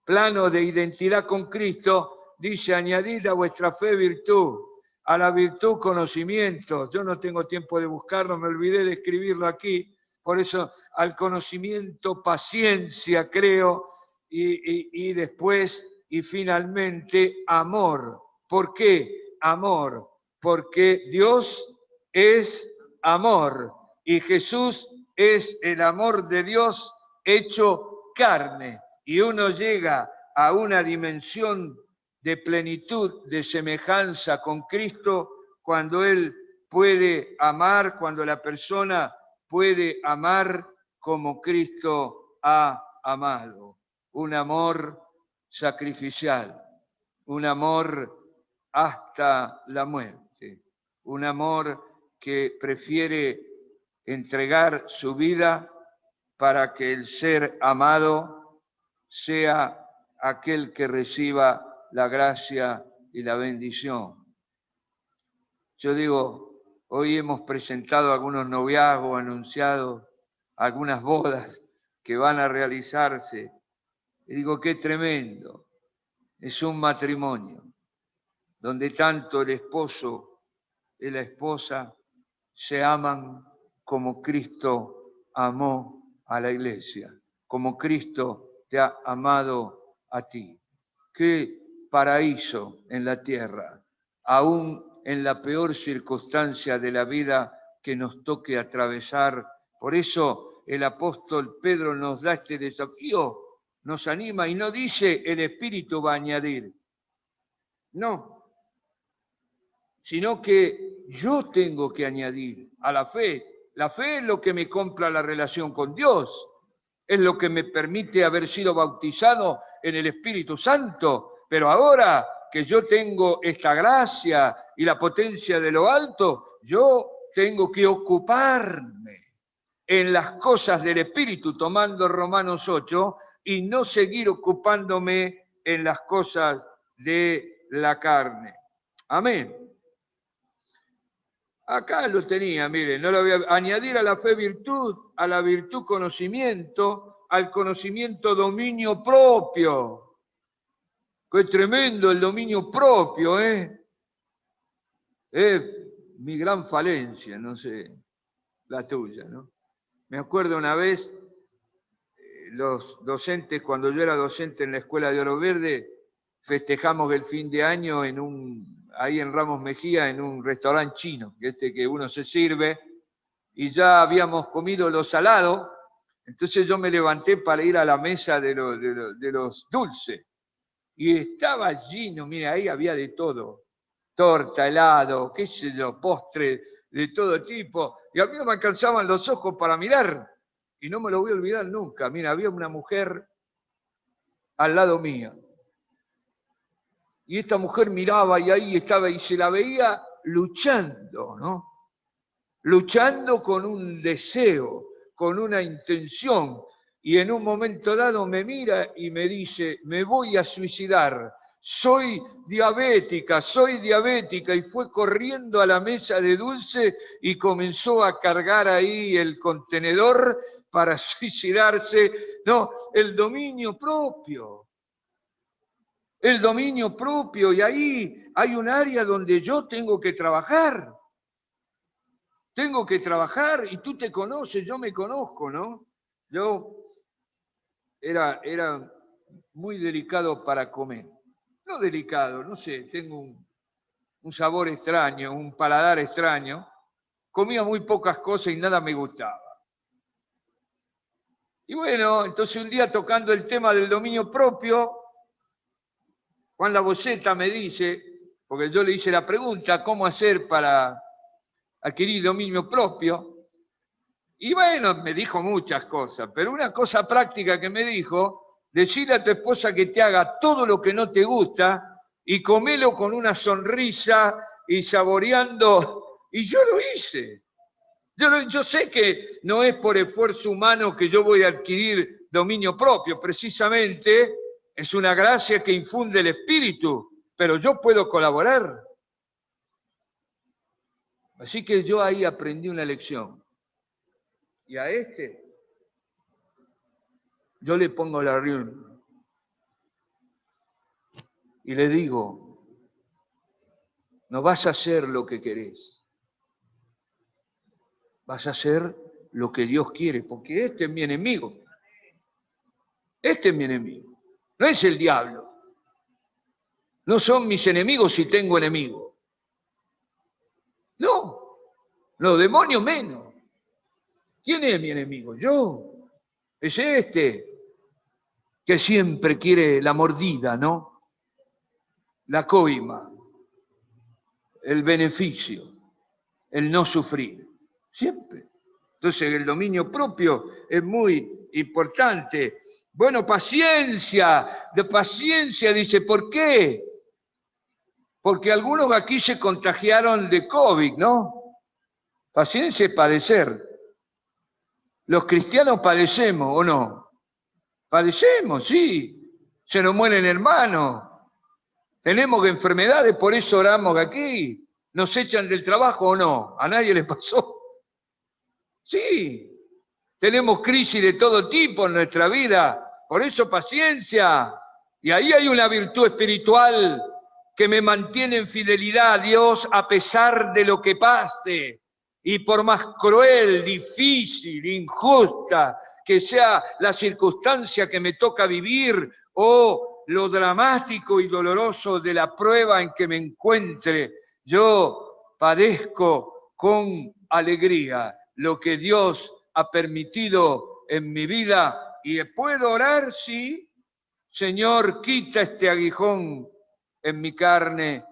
de identidad con Cristo, dice, añadid a vuestra fe virtud, a la virtud conocimiento. Yo no tengo tiempo de buscarlo, me olvidé de escribirlo aquí, por eso al conocimiento paciencia, creo, y después, y finalmente, amor. ¿Por qué amor? Porque Dios es amor y Jesús es el amor de Dios hecho carne. Y uno llega a una dimensión de plenitud, de semejanza con Cristo, cuando Él puede amar, cuando la persona puede amar como Cristo ha amado. Un amor sacrificial, un amor hasta la muerte, un amor que prefiere entregar su vida para que el ser amado sea aquel que reciba la gracia y la bendición. Yo digo, hoy hemos presentado algunos noviazgos, anunciado algunas bodas que van a realizarse. Y digo, qué tremendo. Es un matrimonio donde tanto el esposo y la esposa se aman como Cristo amó a la iglesia, como Cristo te ha amado a ti. Qué paraíso en la tierra, aún en la peor circunstancia de la vida que nos toque atravesar. Por eso el apóstol Pedro nos da este desafío, nos anima y no dice el Espíritu va a añadir. No, sino que yo tengo que añadir a la fe. La fe es lo que me compra la relación con Dios, es lo que me permite haber sido bautizado en el Espíritu Santo, pero ahora que yo tengo esta gracia y la potencia de lo alto, yo tengo que ocuparme en las cosas del Espíritu, tomando Romanos 8, y no seguir ocupándome en las cosas de la carne. Amén. Acá lo tenía, miren, no lo voy a añadir a la fe virtud, a la virtud conocimiento, al conocimiento dominio propio. Qué tremendo el dominio propio, ¿eh? Es mi gran falencia, no sé, la tuya, ¿no? Me acuerdo una vez, los docentes, cuando yo era docente en la Escuela de Oro Verde, festejamos el fin de año ahí en Ramos Mejía, en un restaurante chino, que uno se sirve, y ya habíamos comido lo salado, entonces yo me levanté para ir a la mesa de los dulces, y estaba lleno, mira, ahí había de todo, torta, helado, qué sé yo, postre de todo tipo, y a mí no me alcanzaban los ojos para mirar, y no me lo voy a olvidar nunca. Mira, había una mujer al lado mía, y esta mujer miraba y ahí estaba y se la veía luchando, ¿no? Luchando con un deseo, con una intención, y en un momento dado me mira y me dice, me voy a suicidar, soy diabética, y fue corriendo a la mesa de dulce y comenzó a cargar ahí el contenedor para suicidarse. No, el dominio propio. El dominio propio, y ahí hay un área donde yo tengo que trabajar. Tengo que trabajar y tú te conoces, yo me conozco, ¿no? Yo era muy delicado para comer. No delicado, no sé, tengo un sabor extraño, un paladar extraño. Comía muy pocas cosas y nada me gustaba. Y bueno, entonces un día tocando el tema del dominio propio, Juan Laboceta me dice, porque yo le hice la pregunta, ¿cómo hacer para adquirir dominio propio? Y bueno, me dijo muchas cosas, pero una cosa práctica que me dijo, decirle a tu esposa que te haga todo lo que no te gusta y comelo con una sonrisa y saboreando. Y yo lo hice. Yo sé que no es por esfuerzo humano que yo voy a adquirir dominio propio, precisamente es una gracia que infunde el Espíritu, pero yo puedo colaborar. Así que yo ahí aprendí una lección. Y a yo le pongo la rienda y le digo, no vas a hacer lo que querés, vas a hacer lo que Dios quiere, porque este es mi enemigo. Este es mi enemigo. no es el diablo. No son mis enemigos si tengo enemigos. No, los demonios menos. ¿Quién es mi enemigo? Yo. Es este que siempre quiere la mordida, ¿no? La coima, el beneficio, el no sufrir. Siempre. Entonces el dominio propio es muy importante. Bueno, paciencia, de paciencia, dice, ¿por qué? Porque algunos aquí se contagiaron de COVID, ¿no? Paciencia es padecer. Los cristianos padecemos, ¿o no? Padecemos, sí. Se nos mueren hermanos. Tenemos enfermedades, por eso oramos aquí. ¿Nos echan del trabajo o no? ¿A nadie les pasó? Sí. Tenemos crisis de todo tipo en nuestra vida. Por eso paciencia. Y ahí hay una virtud espiritual que me mantiene en fidelidad a Dios a pesar de lo que pase. Y por más cruel, difícil, injusta que sea la circunstancia que me toca vivir o lo dramático y doloroso de la prueba en que me encuentre, yo padezco con alegría lo que Dios ha permitido en mi vida y puedo orar, sí, Señor, quita este aguijón en mi carne,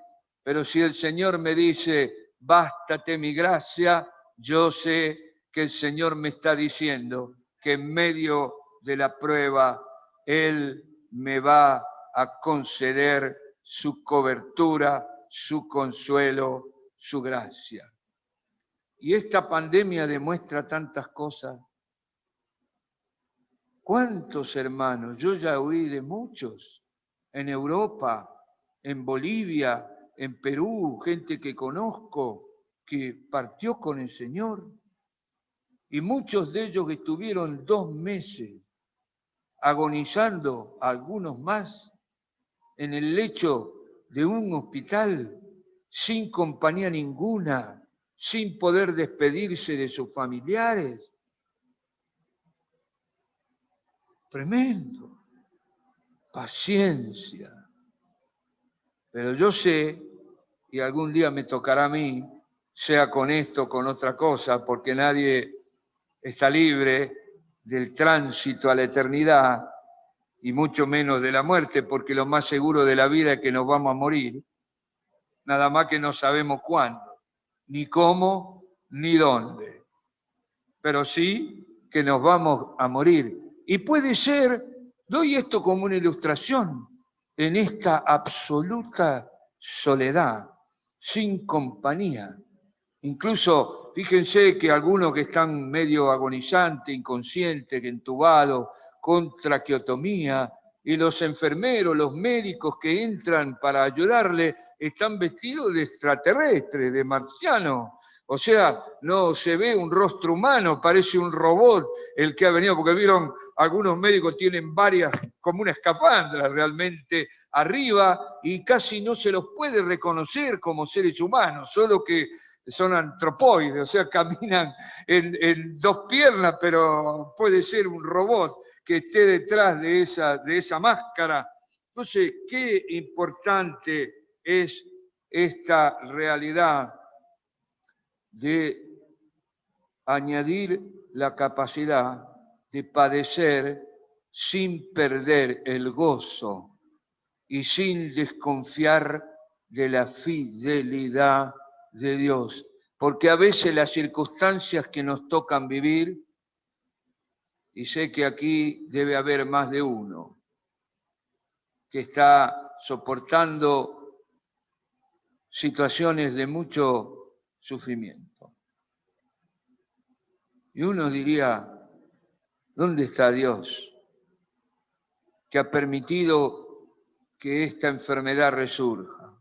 pero si el Señor me dice, bástate mi gracia, yo sé que el Señor me está diciendo que en medio de la prueba Él me va a conceder su cobertura, su consuelo, su gracia. Y esta pandemia demuestra tantas cosas. ¿Cuántos hermanos? Yo ya oí de muchos, en Europa, en Bolivia, en Perú, gente que conozco, que partió con el Señor. Y muchos de ellos estuvieron 2 meses agonizando, algunos más, en el lecho de un hospital, sin compañía ninguna, sin poder despedirse de sus familiares. Tremendo. Paciencia. Pero yo sé, y algún día me tocará a mí, sea con esto o con otra cosa, porque nadie está libre del tránsito a la eternidad, y mucho menos de la muerte, porque lo más seguro de la vida es que nos vamos a morir, nada más que no sabemos cuándo, ni cómo, ni dónde. Pero sí que nos vamos a morir. Y puede ser, doy esto como una ilustración, en esta absoluta soledad, sin compañía. Incluso, fíjense que algunos que están medio agonizantes, inconscientes, entubados, con traqueotomía, y los enfermeros, los médicos que entran para ayudarle, están vestidos de extraterrestres, de marcianos. O sea, no se ve un rostro humano, parece un robot el que ha venido, porque vieron, algunos médicos tienen varias, como una escafandra realmente arriba, y casi no se los puede reconocer como seres humanos, solo que son antropoides, o sea, caminan en 2 piernas, pero puede ser un robot que esté detrás de esa máscara. Entonces, qué importante es esta realidad de añadir la capacidad de padecer sin perder el gozo y sin desconfiar de la fidelidad de Dios. Porque a veces las circunstancias que nos tocan vivir, y sé que aquí debe haber más de uno que está soportando situaciones de mucho sufrimiento. Y uno diría, ¿dónde está Dios que ha permitido que esta enfermedad resurja?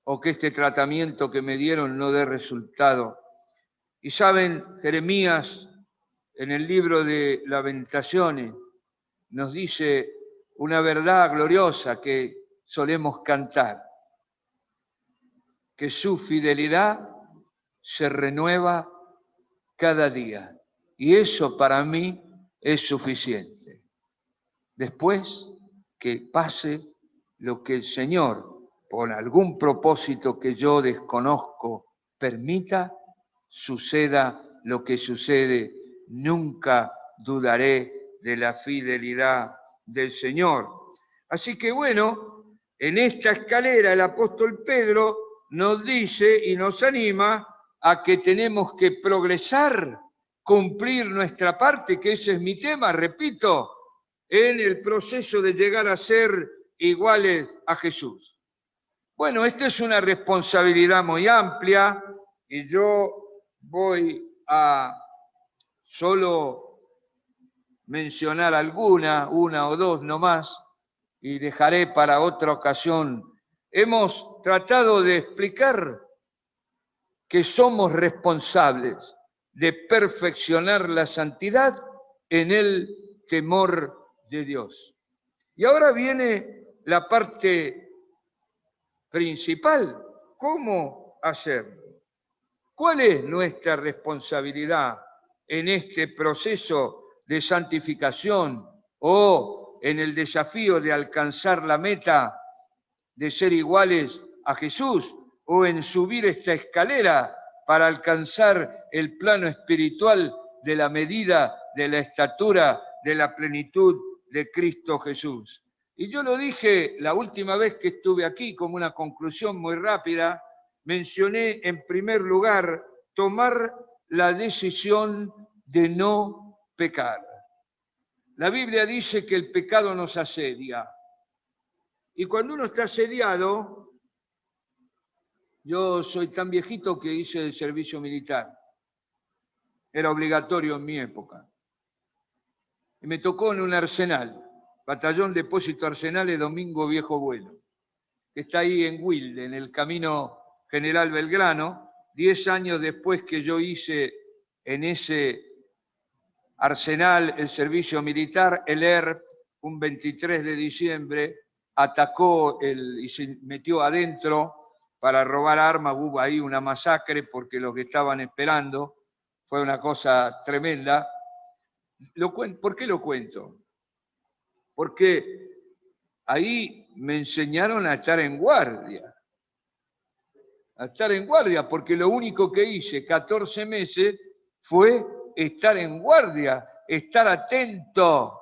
O que este tratamiento que me dieron no dé resultado. Y saben, Jeremías, en el libro de Lamentaciones, nos dice una verdad gloriosa que solemos cantar, que su fidelidad se renueva cada día. Y eso para mí es suficiente. Después que pase lo que el Señor, por algún propósito que yo desconozco, permita, suceda lo que sucede, nunca dudaré de la fidelidad del Señor. Así que bueno, en esta escalera el apóstol Pedro nos dice y nos anima a que tenemos que progresar, cumplir nuestra parte, que ese es mi tema, repito, en el proceso de llegar a ser iguales a Jesús. Bueno, esta es una responsabilidad muy amplia y yo voy a solo mencionar una o dos nomás, y dejaré para otra ocasión. Hemos tratado de explicar que somos responsables de perfeccionar la santidad en el temor de Dios. Y ahora viene la parte principal. ¿Cómo hacerlo? ¿Cuál es nuestra responsabilidad en este proceso de santificación o en el desafío de alcanzar la meta de ser iguales a Jesús o en subir esta escalera para alcanzar el plano espiritual de la medida de la estatura de la plenitud de Cristo Jesús? Y yo lo dije la última vez que estuve aquí como una conclusión muy rápida. Mencioné en primer lugar tomar la decisión de no pecar. La Biblia dice que el pecado nos asedia. Y cuando uno está asediado, yo soy tan viejito que hice el servicio militar. Era obligatorio en mi época. Y me tocó en un arsenal, Batallón Depósito Arsenales Domingo Viejo Bueno, que está ahí en Wilde, en el camino General Belgrano. 10 años después que yo hice en ese arsenal el servicio militar, el ERP, un 23 de diciembre, atacó y se metió adentro para robar armas. Hubo ahí una masacre porque los que estaban esperando, fue una cosa tremenda. ¿Por qué lo cuento? Porque ahí me enseñaron a estar en guardia. A estar en guardia, porque lo único que hice 14 meses fue estar en guardia, estar atento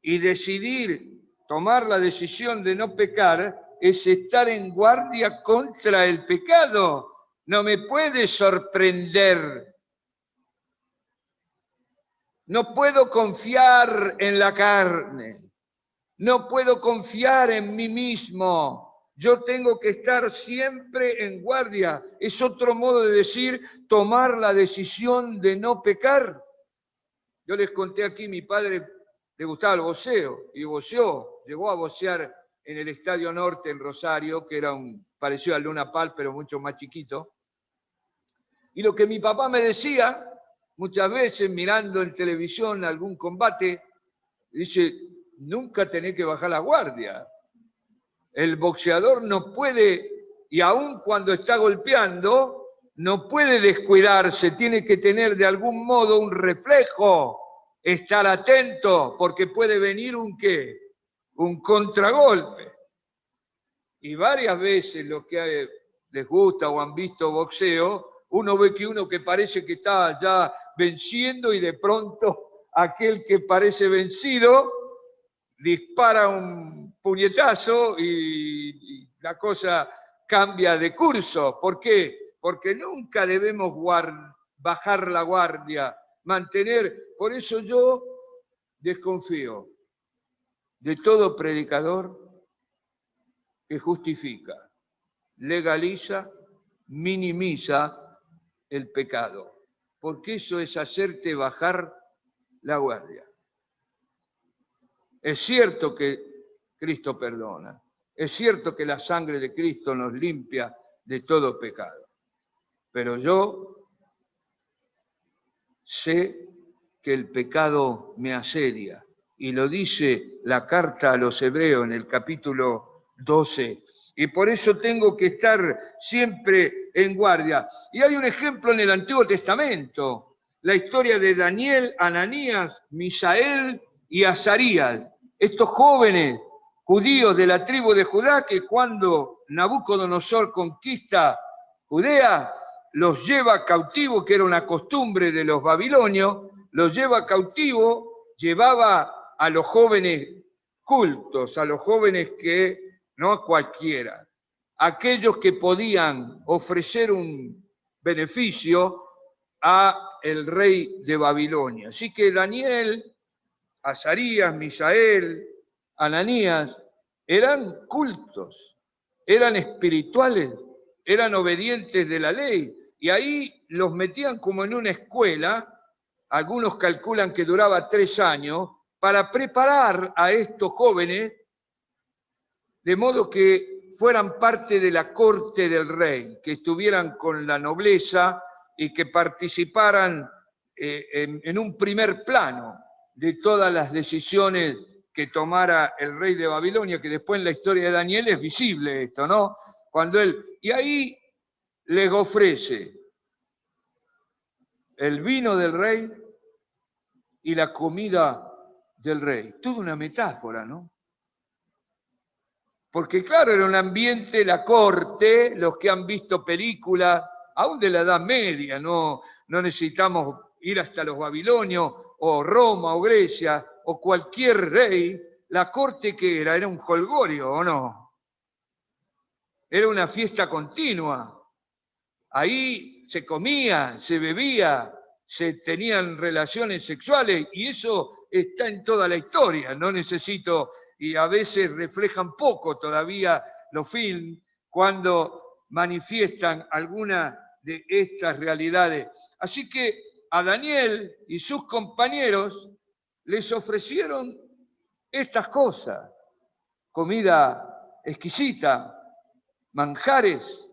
y decidir, tomar la decisión de no pecar, es estar en guardia contra el pecado. No me puede sorprender. No puedo confiar en la carne. No puedo confiar en mí mismo. Yo tengo que estar siempre en guardia. Es otro modo de decir, tomar la decisión de no pecar. Yo les conté aquí, mi padre le gustaba el boxeo y boxeó. Llegó a boxear en el Estadio Norte en Rosario, que era parecido al Luna Park, pero mucho más chiquito. Y lo que mi papá me decía, muchas veces mirando en televisión algún combate, dice, nunca tenés que bajar la guardia. El boxeador no puede, y aun cuando está golpeando, no puede descuidarse, tiene que tener de algún modo un reflejo, estar atento, porque puede venir un contragolpe. Y varias veces los que les gusta o han visto boxeo, uno ve que uno que parece que está ya venciendo y de pronto aquel que parece vencido dispara un puñetazo y la cosa cambia de curso. ¿Por qué? Porque nunca debemos bajar la guardia, mantener. Por eso yo desconfío de todo predicador que justifica, legaliza, minimiza el pecado, porque eso es hacerte bajar la guardia. Es cierto que Cristo perdona, es cierto que la sangre de Cristo nos limpia de todo pecado, pero yo sé que el pecado me asedia, y lo dice la carta a los Hebreos en el capítulo 12, y por eso tengo que estar siempre en guardia. Y hay un ejemplo en el Antiguo Testamento, la historia de Daniel, Ananías, Misael y Azarías. estos jóvenes judíos de la tribu de Judá que cuando Nabucodonosor conquista Judea, los lleva cautivo, que era una costumbre de los babilonios, los lleva cautivo, llevaba a los jóvenes cultos, a los jóvenes que, no cualquiera, aquellos que podían ofrecer un beneficio a el rey de Babilonia. Así que Daniel, Azarías, Misael, Ananías, eran cultos, eran espirituales, eran obedientes de la ley. Y ahí los metían como en una escuela, algunos calculan que duraba 3 años, para preparar a estos jóvenes de modo que fueran parte de la corte del rey, que estuvieran con la nobleza y que participaran en un primer plano de todas las decisiones que tomara el rey de Babilonia, que después en la historia de Daniel es visible esto, ¿no? Y ahí les ofrece el vino del rey y la comida del rey. Toda una metáfora, ¿no? Porque claro, era un ambiente, la corte, los que han visto películas, aún de la Edad Media, no necesitamos ir hasta los babilonios, o Roma, o Grecia, o cualquier rey, la corte que era un jolgorio, ¿o no? Era una fiesta continua. Ahí se comía, se bebía, se tenían relaciones sexuales, y eso está en toda la historia, no necesito, y a veces reflejan poco todavía los films cuando manifiestan alguna de estas realidades. Así que a Daniel y sus compañeros les ofrecieron estas cosas, comida exquisita, manjares,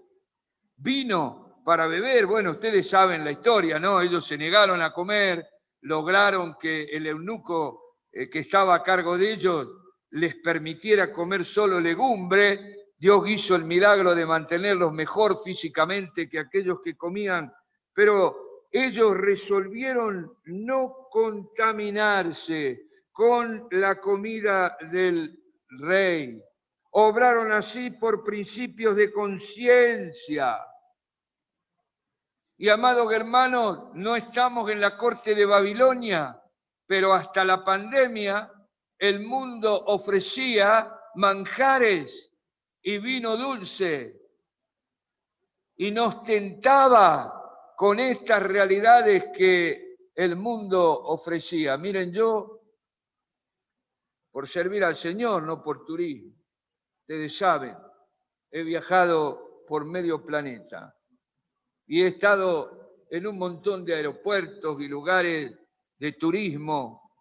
vino para beber. Bueno, ustedes saben la historia, ¿no? Ellos se negaron a comer, lograron que el eunuco que estaba a cargo de ellos les permitiera comer solo legumbre. Dios hizo el milagro de mantenerlos mejor físicamente que aquellos que comían, pero ellos resolvieron no contaminarse con la comida del rey. Obraron así por principios de conciencia. Y amados hermanos, no estamos en la corte de Babilonia, pero hasta la pandemia el mundo ofrecía manjares y vino dulce y nos tentaba con estas realidades que el mundo ofrecía. Miren, yo, por servir al Señor, no por turismo, ustedes saben, he viajado por medio planeta y he estado en un montón de aeropuertos y lugares de turismo,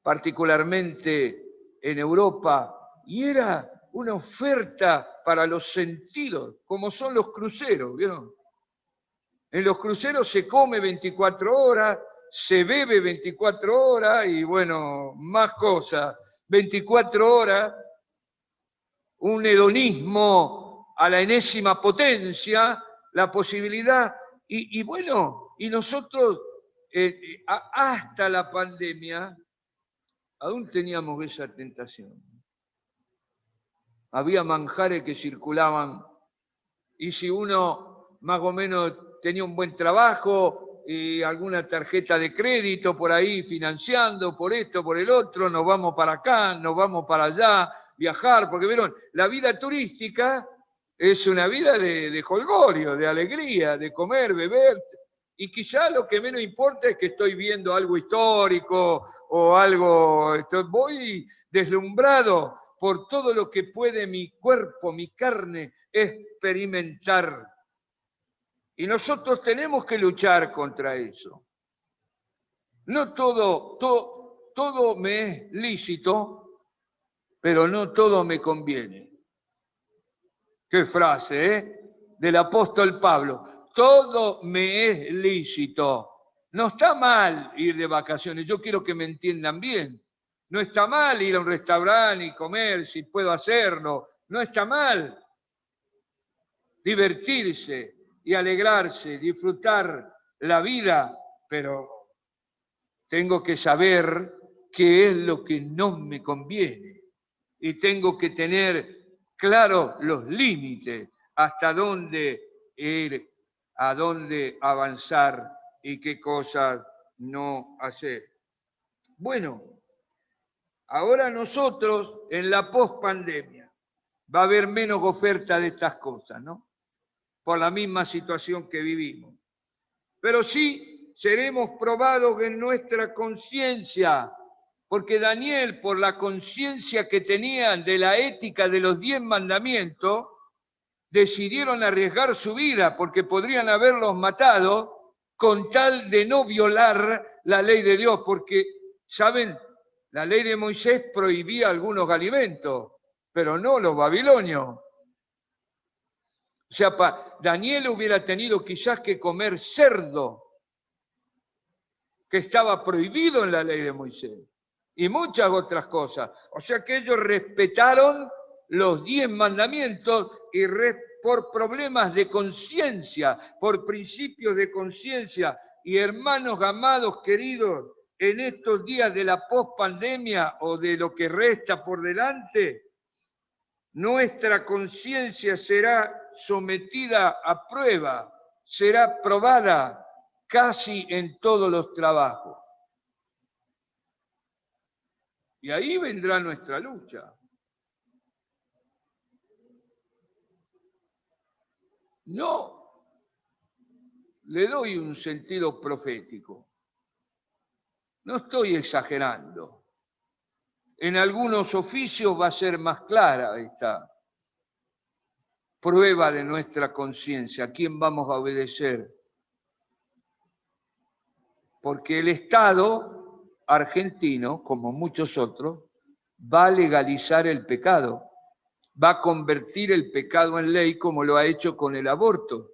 particularmente en Europa, y era una oferta para los sentidos, como son los cruceros, ¿vieron? En los cruceros se come 24 horas, se bebe 24 horas y bueno, más cosas, 24 horas, un hedonismo a la enésima potencia, la posibilidad, y bueno, y nosotros hasta la pandemia aún teníamos esa tentación. Había manjares que circulaban, y si uno más o menos tenía un buen trabajo y alguna tarjeta de crédito por ahí financiando, por esto, por el otro, nos vamos para acá, nos vamos para allá, viajar, porque vieron, la vida turística es una vida de jolgorio, de alegría, de comer, beber, y quizá lo que menos importa es que estoy viendo algo histórico o algo, voy deslumbrado por todo lo que puede mi cuerpo, mi carne experimentar. Y nosotros tenemos que luchar contra eso. No todo me es lícito, pero no todo me conviene. Qué frase, ¿eh? Del apóstol Pablo. Todo me es lícito. No está mal ir de vacaciones, yo quiero que me entiendan bien. No está mal ir a un restaurante y comer, si puedo hacerlo. No está mal divertirse y alegrarse, disfrutar la vida, pero tengo que saber qué es lo que no me conviene. Y tengo que tener claros los límites, hasta dónde ir, a dónde avanzar y qué cosas no hacer. Bueno, ahora nosotros en la pospandemia va a haber menos oferta de estas cosas, ¿no? Por la misma situación que vivimos. Pero sí seremos probados en nuestra conciencia, porque Daniel, por la conciencia que tenían de la ética de los 10 mandamientos, decidieron arriesgar su vida porque podrían haberlos matado con tal de no violar la ley de Dios, porque, ¿saben? La ley de Moisés prohibía algunos alimentos, pero no los babilonios. O sea, Daniel hubiera tenido quizás que comer cerdo, que estaba prohibido en la ley de Moisés, y muchas otras cosas. O sea que ellos respetaron los 10 mandamientos y por problemas de conciencia, por principios de conciencia. Y hermanos amados, queridos, en estos días de la pospandemia o de lo que resta por delante, nuestra conciencia será sometida a prueba, será probada casi en todos los trabajos. Y ahí vendrá nuestra lucha. No le doy un sentido profético. No estoy exagerando. En algunos oficios va a ser más clara esta prueba de nuestra conciencia. ¿A quién vamos a obedecer? Porque el Estado argentino, como muchos otros, va a legalizar el pecado. Va a convertir el pecado en ley como lo ha hecho con el aborto.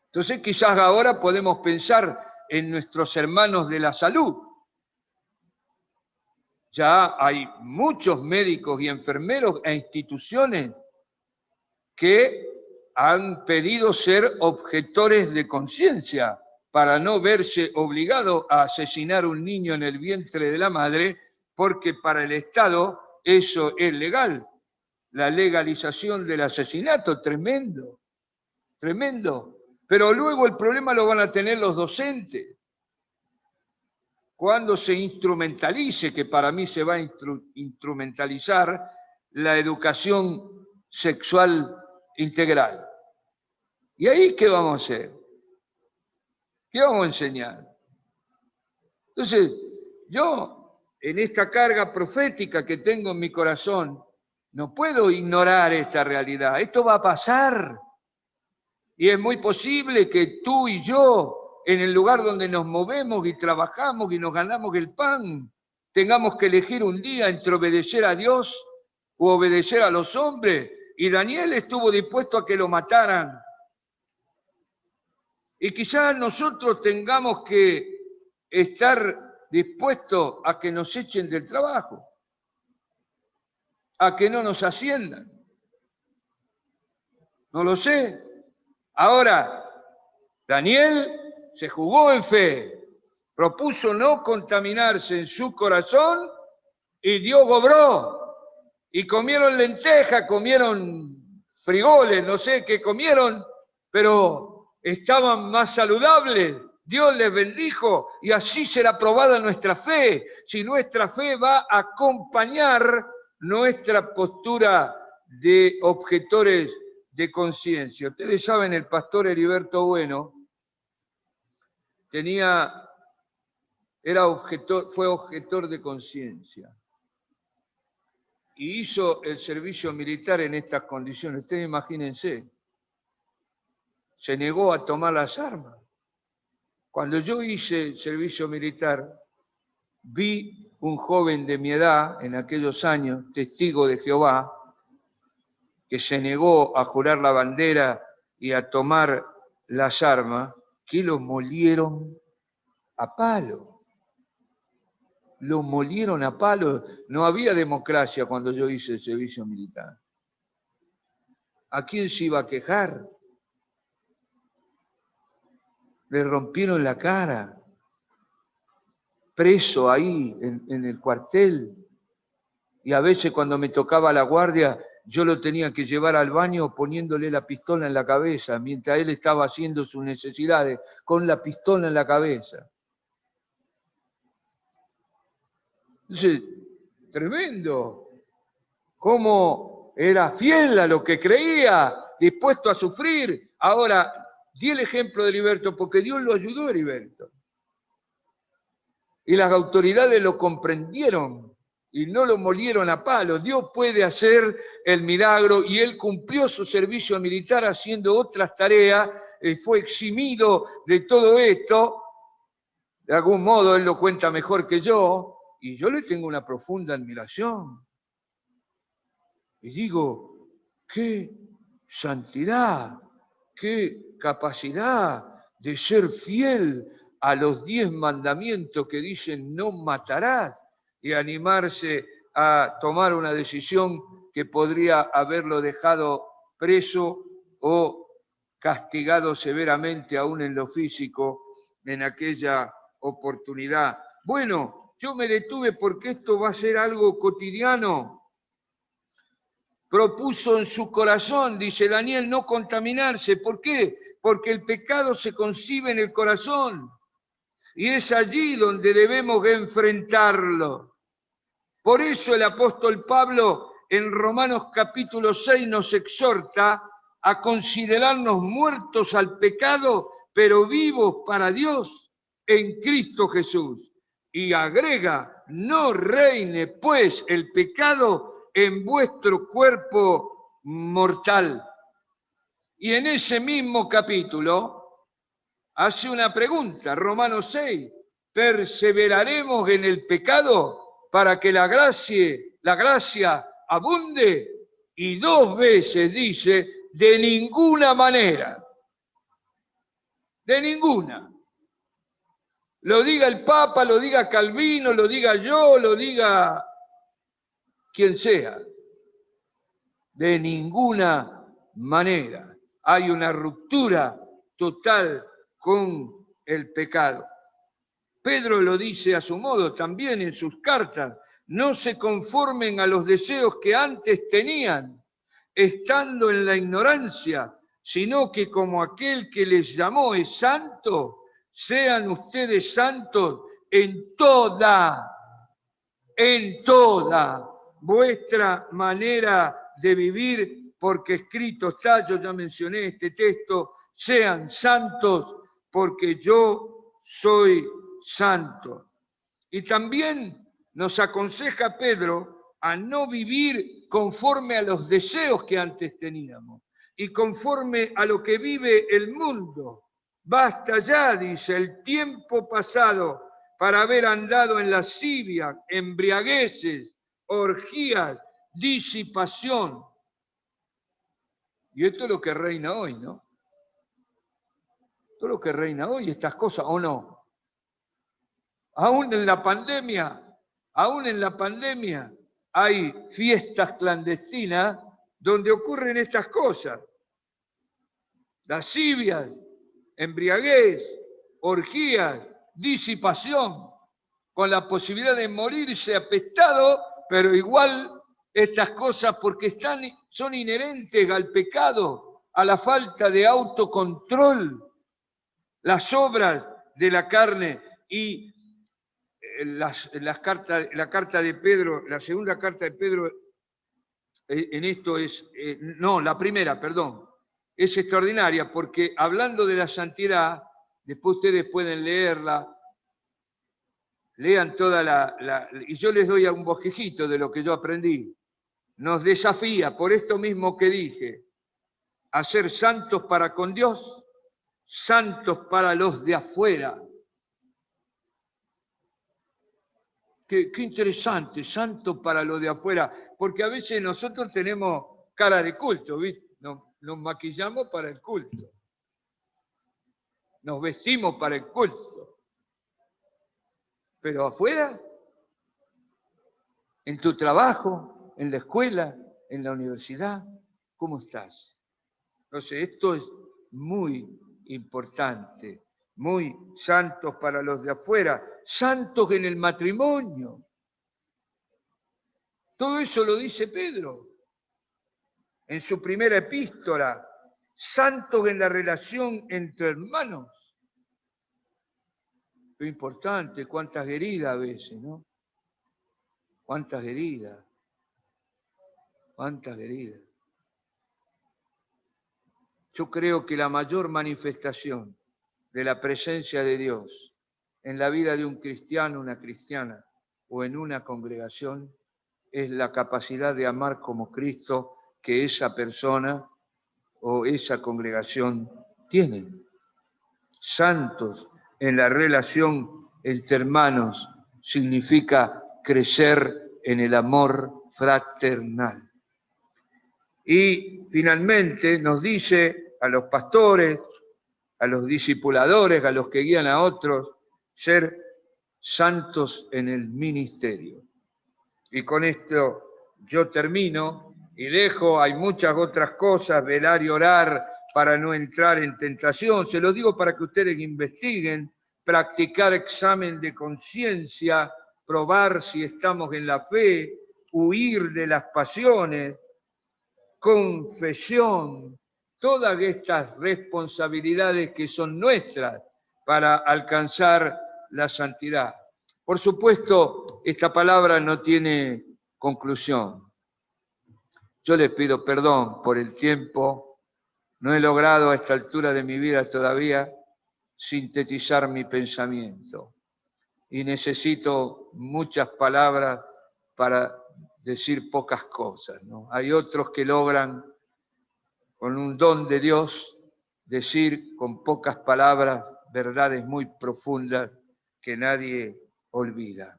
Entonces quizás ahora podemos pensar en nuestros hermanos de la salud. Ya hay muchos médicos y enfermeros e instituciones que han pedido ser objetores de conciencia para no verse obligados a asesinar a un niño en el vientre de la madre, porque para el Estado eso es legal. La legalización del asesinato, tremendo, tremendo. Pero luego el problema lo van a tener los docentes. Cuando se instrumentalice, que para mí se va a instrumentalizar, la educación sexual integral. ¿Y ahí qué vamos a hacer? ¿Qué vamos a enseñar? Entonces, yo, en esta carga profética que tengo en mi corazón, no puedo ignorar esta realidad. Esto va a pasar. Y es muy posible que tú y yo, en el lugar donde nos movemos y trabajamos y nos ganamos el pan, tengamos que elegir un día entre obedecer a Dios o obedecer a los hombres. Y Daniel estuvo dispuesto a que lo mataran. Y quizás nosotros tengamos que estar dispuestos a que nos echen del trabajo, a que no nos asciendan. No lo sé. Ahora, Daniel se jugó en fe, propuso no contaminarse en su corazón y Dios obró. Y comieron lentejas, comieron frijoles, no sé qué comieron, pero estaban más saludables. Dios les bendijo y así será probada nuestra fe. Si nuestra fe va a acompañar nuestra postura de objetores de conciencia. Ustedes saben, el pastor Heriberto Bueno fue objetor de conciencia y hizo el servicio militar en estas condiciones. Ustedes imagínense, se negó a tomar las armas. Cuando yo hice el servicio militar, vi un joven de mi edad, en aquellos años, testigo de Jehová, que se negó a jurar la bandera y a tomar las armas, que lo molieron a palo. Lo molieron a palo. No había democracia cuando yo hice el servicio militar. ¿A quién se iba a quejar? Le rompieron la cara. preso ahí en el cuartel. Y a veces cuando me tocaba la guardia, yo lo tenía que llevar al baño poniéndole la pistola en la cabeza, mientras él estaba haciendo sus necesidades, con la pistola en la cabeza. Entonces, tremendo. Cómo era fiel a lo que creía, dispuesto a sufrir. Ahora, di el ejemplo de Heriberto, porque Dios lo ayudó a Heriberto. Y las autoridades lo comprendieron y no lo molieron a palos. Dios puede hacer el milagro y él cumplió su servicio militar haciendo otras tareas, fue eximido de todo esto. De algún modo él lo cuenta mejor que yo y yo le tengo una profunda admiración. Y digo, qué santidad, qué capacidad de ser fiel a los 10 mandamientos que dicen no matarás y animarse a tomar una decisión que podría haberlo dejado preso o castigado severamente aún en lo físico en aquella oportunidad. Bueno, yo me detuve porque esto va a ser algo cotidiano. Propuso en su corazón, dice Daniel, no contaminarse. ¿Por qué? Porque el pecado se concibe en el corazón y es allí donde debemos enfrentarlo. Por eso el apóstol Pablo en Romanos capítulo 6 nos exhorta a considerarnos muertos al pecado, pero vivos para Dios en Cristo Jesús. Y agrega, no reine pues el pecado en vuestro cuerpo mortal. Y en ese mismo capítulo hace una pregunta, Romanos 6, ¿perseveraremos en el pecado para que la gracia abunde? Y 2 veces dice, de ninguna manera. De ninguna. Lo diga el Papa, lo diga Calvino, lo diga yo, lo diga quien sea. De ninguna manera. Hay una ruptura total con el pecado. Pedro lo dice a su modo también en sus cartas. No se conformen a los deseos que antes tenían, estando en la ignorancia, sino que como aquel que les llamó es santo, sean ustedes santos en toda vuestra manera de vivir, porque escrito está, yo ya mencioné este texto, sean santos porque yo soy santo. Y también nos aconseja Pedro a no vivir conforme a los deseos que antes teníamos y conforme a lo que vive el mundo. Basta ya, dice, el tiempo pasado para haber andado en lascivia, embriagueces, orgías, disipación. Y esto es lo que reina hoy, ¿no? Esto es lo que reina hoy, estas cosas, ¿o no? Aún en la pandemia hay fiestas clandestinas donde ocurren estas cosas. Lascivias, embriaguez, orgías, disipación, con la posibilidad de morirse apestado, pero igual estas cosas porque son inherentes al pecado, a la falta de autocontrol, las obras de la carne y la carta de Pedro, la segunda carta de Pedro en esto es, no, la primera, perdón, es extraordinaria porque hablando de la santidad, después ustedes pueden leerla, lean toda y yo les doy un bosquejito de lo que yo aprendí. Nos desafía, por esto mismo que dije, a ser santos para con Dios, santos para los de afuera. Qué interesante, santo para los de afuera, porque a veces nosotros tenemos cara de culto, ¿viste? Nos maquillamos para el culto, nos vestimos para el culto, pero afuera, en tu trabajo, en la escuela, en la universidad, ¿cómo estás? Entonces, esto es muy importante, muy santos para los de afuera, santos en el matrimonio. Todo eso lo dice Pedro en su primera epístola, santos en la relación entre hermanos. Lo importante, cuántas heridas a veces, ¿no? Cuántas heridas. Cuántas heridas. Yo creo que la mayor manifestación de la presencia de Dios en la vida de un cristiano, una cristiana o en una congregación es la capacidad de amar como Cristo que esa persona o esa congregación tiene. Santos en la relación entre hermanos significa crecer en el amor fraternal. Y finalmente nos dice a los pastores, a los discipuladores, a los que guían a otros, ser santos en el ministerio. Y con esto yo termino y dejo, hay muchas otras cosas, velar y orar para no entrar en tentación. Se lo digo para que ustedes investiguen, practicar examen de conciencia, probar si estamos en la fe, huir de las pasiones, confesión, todas estas responsabilidades que son nuestras para alcanzar la santidad. Por supuesto, esta palabra no tiene conclusión. Yo les pido perdón por el tiempo. No he logrado a esta altura de mi vida todavía sintetizar mi pensamiento. Y necesito muchas palabras para decir pocas cosas, ¿no? Hay otros que logran, con un don de Dios, decir con pocas palabras verdades muy profundas que nadie olvida.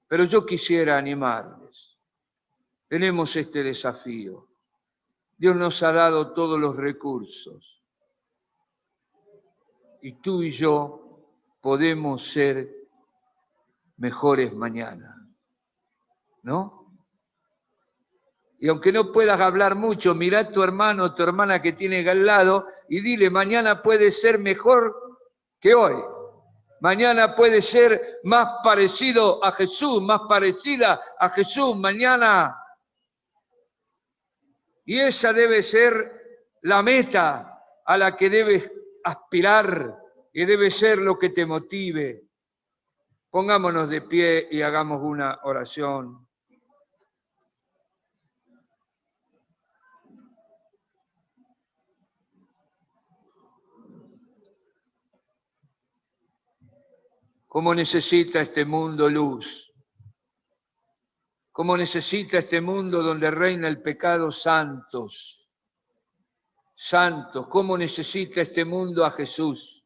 Pero yo quisiera animarles. Tenemos este desafío. Dios nos ha dado todos los recursos. Y tú y yo podemos ser mejores mañana, ¿no? Y aunque no puedas hablar mucho, mirá a tu hermano o tu hermana que tienes al lado y dile, mañana puede ser mejor que hoy. Mañana puede ser más parecido a Jesús, más parecida a Jesús mañana. Y esa debe ser la meta a la que debes aspirar y debe ser lo que te motive. Pongámonos de pie y hagamos una oración. ¿Cómo necesita este mundo luz? ¿Cómo necesita este mundo donde reina el pecado santos? Santos, ¿cómo necesita este mundo a Jesús?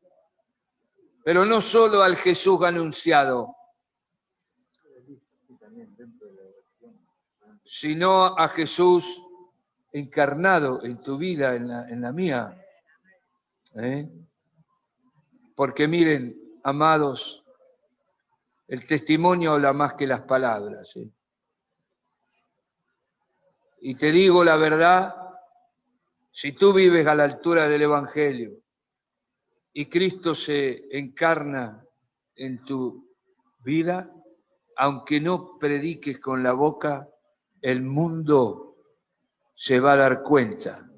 Pero no solo al Jesús anunciado, sino a Jesús encarnado en tu vida, en la mía. Porque miren, amados, el testimonio habla más que las palabras. Y te digo la verdad, si tú vives a la altura del Evangelio y Cristo se encarna en tu vida, aunque no prediques con la boca, el mundo se va a dar cuenta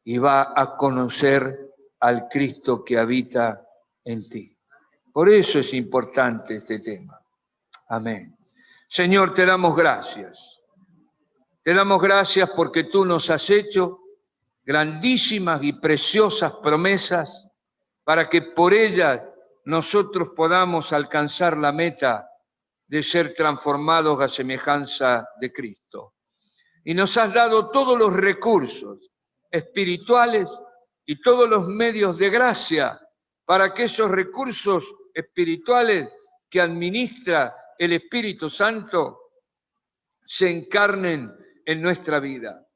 y va a conocer al Cristo que habita en ti. Por eso es importante este tema. Amén. Señor, te damos gracias. Te damos gracias porque tú nos has hecho grandísimas y preciosas promesas para que por ellas nosotros podamos alcanzar la meta de ser transformados a semejanza de Cristo. Y nos has dado todos los recursos espirituales y todos los medios de gracia para que esos recursos espirituales que administra el Espíritu Santo se encarnen en nuestra vida.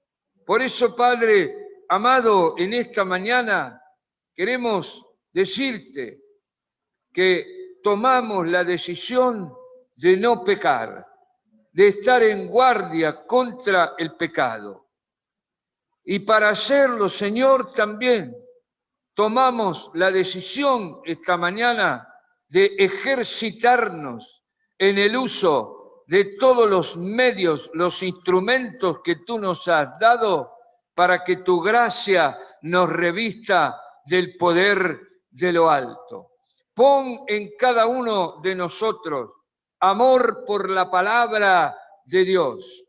Por eso, Padre amado, en esta mañana queremos decirte que tomamos la decisión de no pecar, de estar en guardia contra el pecado. Y para hacerlo, Señor, también tomamos la decisión esta mañana de ejercitarnos en el uso de todos los medios, los instrumentos que tú nos has dado para que tu gracia nos revista del poder de lo alto. Pon en cada uno de nosotros amor por la palabra de Dios.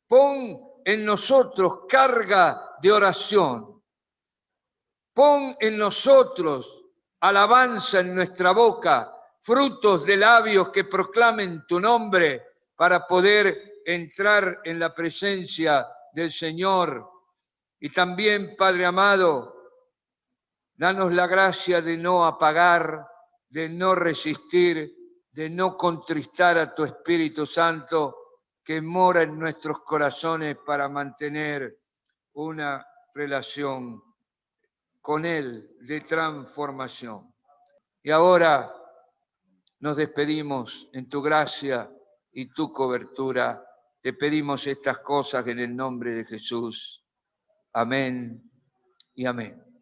Pon en nosotros carga de oración. Pon en nosotros alabanza en nuestra boca, frutos de labios que proclamen tu nombre para poder entrar en la presencia del Señor. Y también, Padre amado, danos la gracia de no apagar, de no resistir, de no contristar a tu Espíritu Santo que mora en nuestros corazones para mantener una relación con Él de transformación. Y ahora nos despedimos en tu gracia y tu cobertura. Te pedimos estas cosas en el nombre de Jesús. Amén y amén.